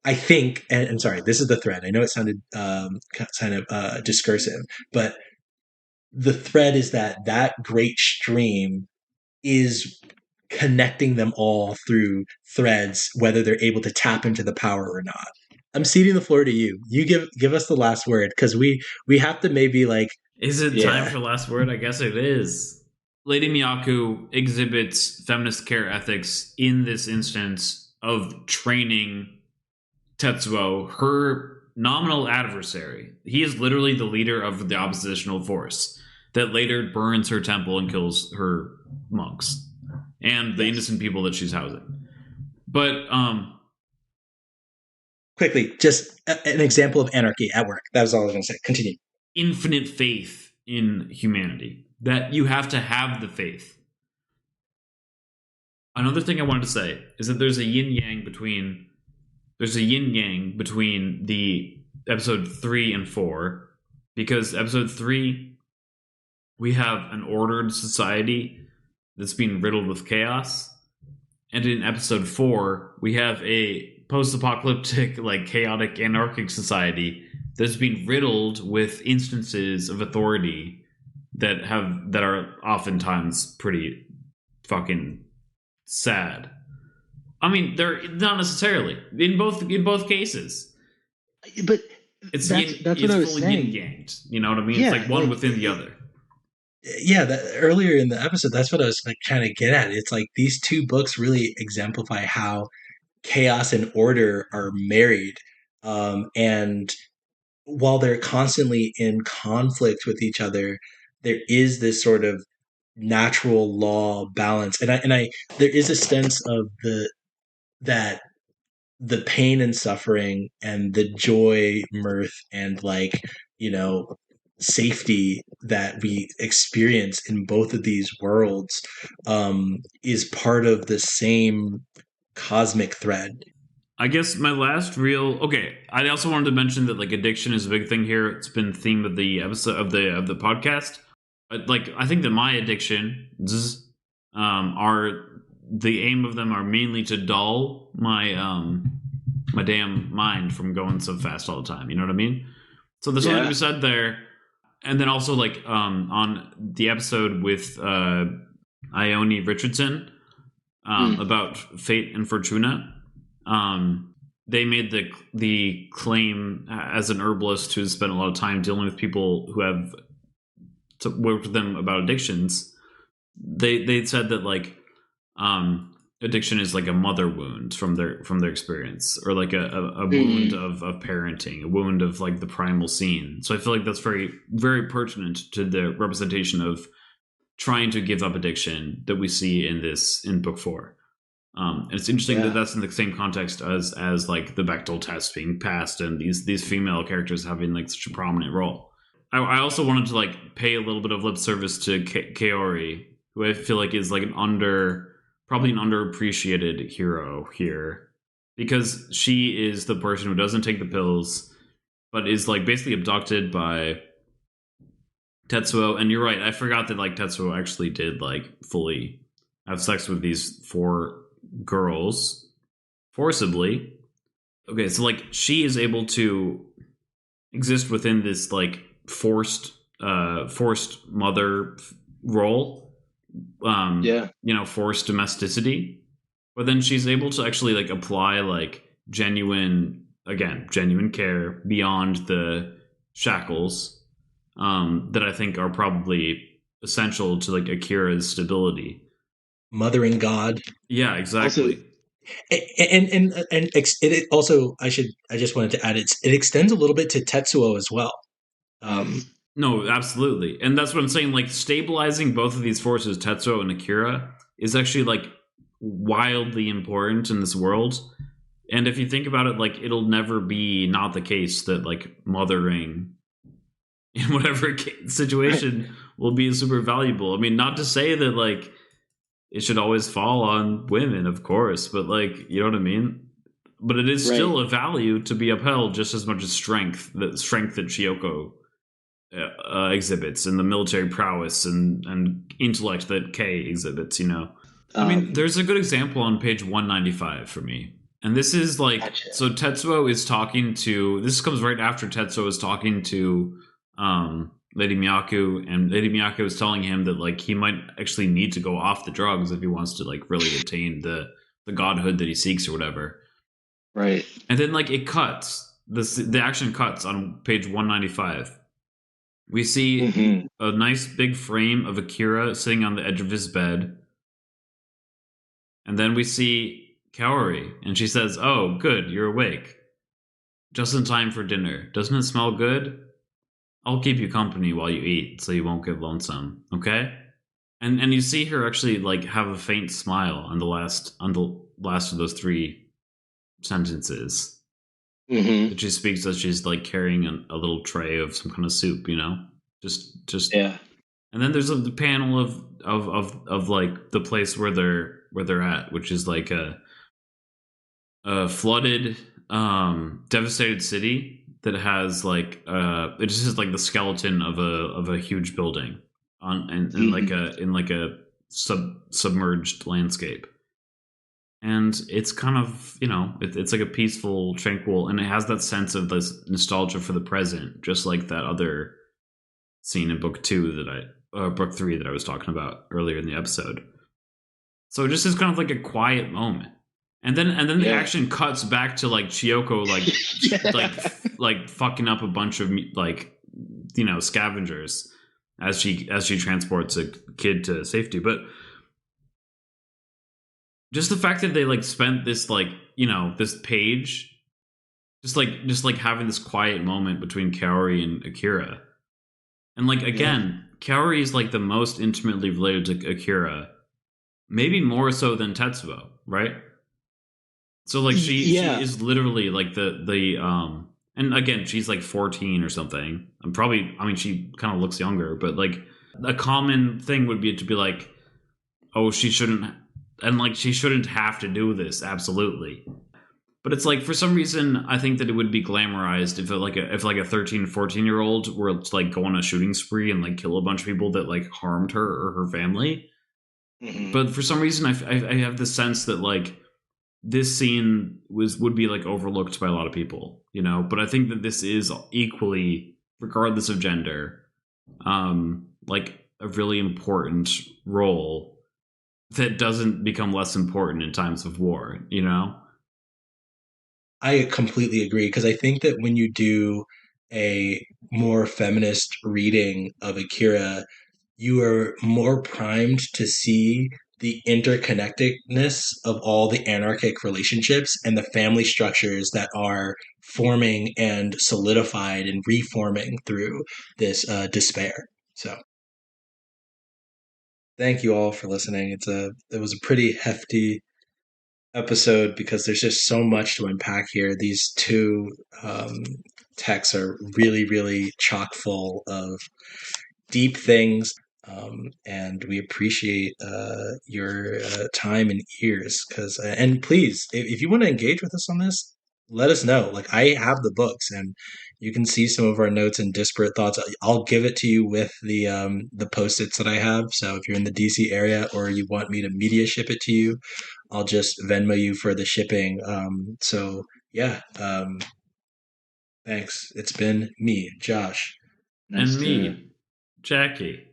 I think, and sorry, this is the thread. I know it sounded kind of discursive, but the thread is that great stream is connecting them all through threads, whether they're able to tap into the power or not. I'm ceding the floor to you. You give us the last word, because we have to maybe like. Is it time for last word? I guess it is. Lady Miyako exhibits feminist care ethics in this instance of training Tetsuo, her nominal adversary. He is literally the leader of the oppositional force that later burns her temple and kills her monks and the innocent people that she's housing. But quickly, just an example of anarchy at work. That was all I was going to say. Continue. Infinite faith in humanity. That you have to have the faith. Another thing I wanted to say is that there's a yin-yang between the episode 3 and 4, because episode 3, we have an ordered society that's being riddled with chaos, and in episode 4, we have a post-apocalyptic, like, chaotic, anarchic society that's been riddled with instances of authority that are oftentimes pretty fucking sad. I mean, they're not necessarily in both cases. But It's that's what I was fully saying. yin-yanged. You know what I mean? Yeah, it's like one within the other. Yeah, earlier in the episode, that's what I was like trying to get at. It's like these two books really exemplify how chaos and order are married, and while they're constantly in conflict with each other, there is this sort of natural law balance, and I there is a sense of that the pain and suffering and the joy, mirth, and like, safety that we experience in both of these worlds is part of the same cosmic thread. I guess my last real I also wanted to mention that like addiction is a big thing here. It's been the theme of the episode of the podcast. Like I think that my addictions are the aim of them are mainly to dull my my damn mind from going so fast all the time. You know what I mean? So there's something to be said there. And then also like on the episode with Ione Richardson about Fate and Fortuna. They made the claim as an herbalist who's spent a lot of time dealing with people who have worked with them about addictions. They said that like addiction is like a mother wound from their experience, or like a wound of parenting, a wound of like the primal scene. So I feel like that's very, very pertinent to the representation of trying to give up addiction that we see in book 4. And it's interesting that that's in the same context as like the Bechdel test being passed and these female characters having like such a prominent role. I also wanted to like pay a little bit of lip service to Kaori, who I feel like is like probably an underappreciated hero here, because she is the person who doesn't take the pills, but is like basically abducted by Tetsuo. And you're right, I forgot that like Tetsuo actually did like fully have sex with these 4 girls forcibly. Okay, so like she is able to exist within this like forced mother role, forced domesticity, but then she's able to actually like apply like genuine care beyond the shackles that I think are probably essential to like Akira's stability. Mothering God. Yeah, exactly. And it also, I just wanted to add, it extends a little bit to Tetsuo as well. No, absolutely. And that's what I'm saying, like stabilizing both of these forces, Tetsuo and Akira, is actually like wildly important in this world. And if you think about it, like it'll never be not the case that like mothering in whatever situation will be super valuable. I mean, not to say that like it should always fall on women, of course, but like, you know what I mean? But it is still a value to be upheld just as much as strength that Chiyoko exhibits, and the military prowess and intellect that Kei exhibits, you know? I mean, there's a good example on page 195 for me. And this is like, so Tetsuo is talking to, this comes right after Tetsuo is talking to Lady Miyako, and Lady Miyako is telling him that like he might actually need to go off the drugs if he wants to like really attain the godhood that he seeks or whatever. Right. And then like it cuts, the action cuts on page 195. We see a nice big frame of Akira sitting on the edge of his bed. And then we see Kaori, and she says, "Oh, good, you're awake. Just in time for dinner. Doesn't it smell good? I'll keep you company while you eat, so you won't get lonesome, okay?" And you see her actually like have a faint smile on the last of those 3 sentences. That she speaks as she's like carrying a little tray of some kind of soup, you know, just yeah. And then there's the panel of like the place where they're at, which is like a flooded, devastated city that has like it just is like the skeleton of a huge building in like a submerged landscape. And it's kind of, you know, it's like a peaceful, tranquil, and it has that sense of this nostalgia for the present, just like that other scene in book 3 that I was talking about earlier in the episode. So it just is kind of like a quiet moment, and then the action cuts back to like Chiyoko like fucking up a bunch of like, you know, scavengers as she transports a kid to safety, but. Just the fact that they like spent this like, you know, this page just like having this quiet moment between Kaori and Akira. And like again, Kaori is like the most intimately related to Akira, maybe more so than Tetsuo, right? So like she is literally like the and again, she's like 14 or something. She kind of looks younger, but like a common thing would be to be like, oh, she shouldn't have to do this, absolutely. But it's like, for some reason, I think that it would be glamorized if a 13, 14-year-old were to like go on a shooting spree and like kill a bunch of people that like harmed her or her family. Mhm. But for some reason, I have the sense that like this scene would be like overlooked by a lot of people, you know. But I think that this is equally, regardless of gender, like a really important role that doesn't become less important in times of war, you know. I completely agree because I think that when you do a more feminist reading of Akira, you are more primed to see the interconnectedness of all the anarchic relationships and the family structures that are forming and solidified and reforming through this despair. So, thank you all for listening. It was a pretty hefty episode because there's just so much to unpack here. These two texts are really, really chock full of deep things. And we appreciate your time and ears. And please, if you want to engage with us on this, let us know. Like, I have the books, and you can see some of our notes and disparate thoughts. I'll give it to you with the post-its that I have. So if you're in the DC area or you want me to media ship it to you, I'll just Venmo you for the shipping. So yeah, thanks. It's been me, Josh. And me, Jackie.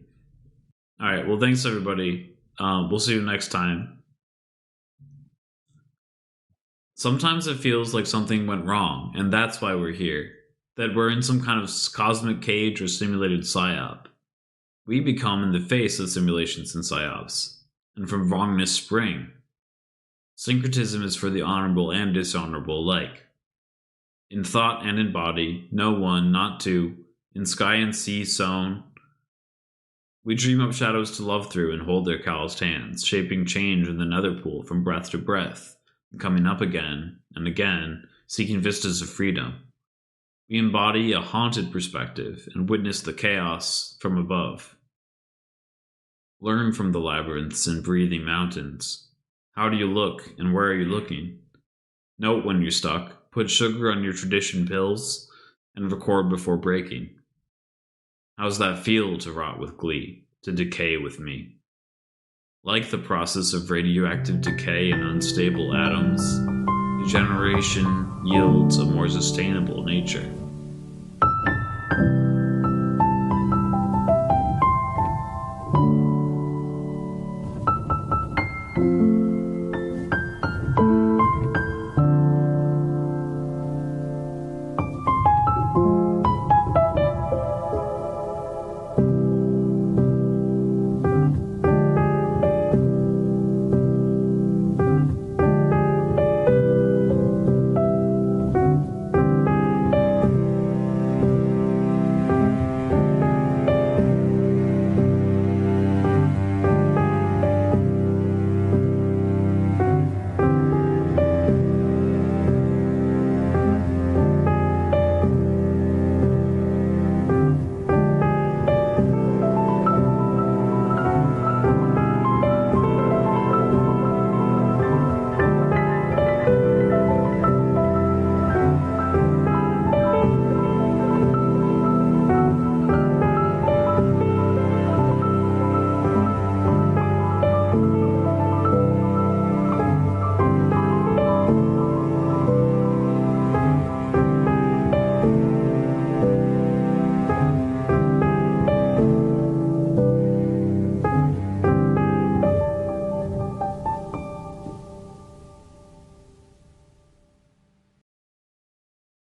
All right. Well, thanks everybody. We'll see you next time. Sometimes it feels like something went wrong, and that's why we're here. That we're in some kind of cosmic cage or simulated psy-op. We become in the face of simulations and psy-ops, and from wrongness spring. Syncretism is for the honorable and dishonorable alike. In thought and in body, no one, not two, in sky and sea sewn. We dream up shadows to love through and hold their calloused hands, shaping change in the nether pool from breath to breath, and coming up again and again, seeking vistas of freedom. We embody a haunted perspective and witness the chaos from above. Learn from the labyrinths and breathing mountains. How do you look, and where are you looking? Note when you're stuck, put sugar on your tradition pills, and record before breaking. How's that feel to rot with glee, to decay with me? Like the process of radioactive decay in unstable atoms, degeneration yields a more sustainable nature.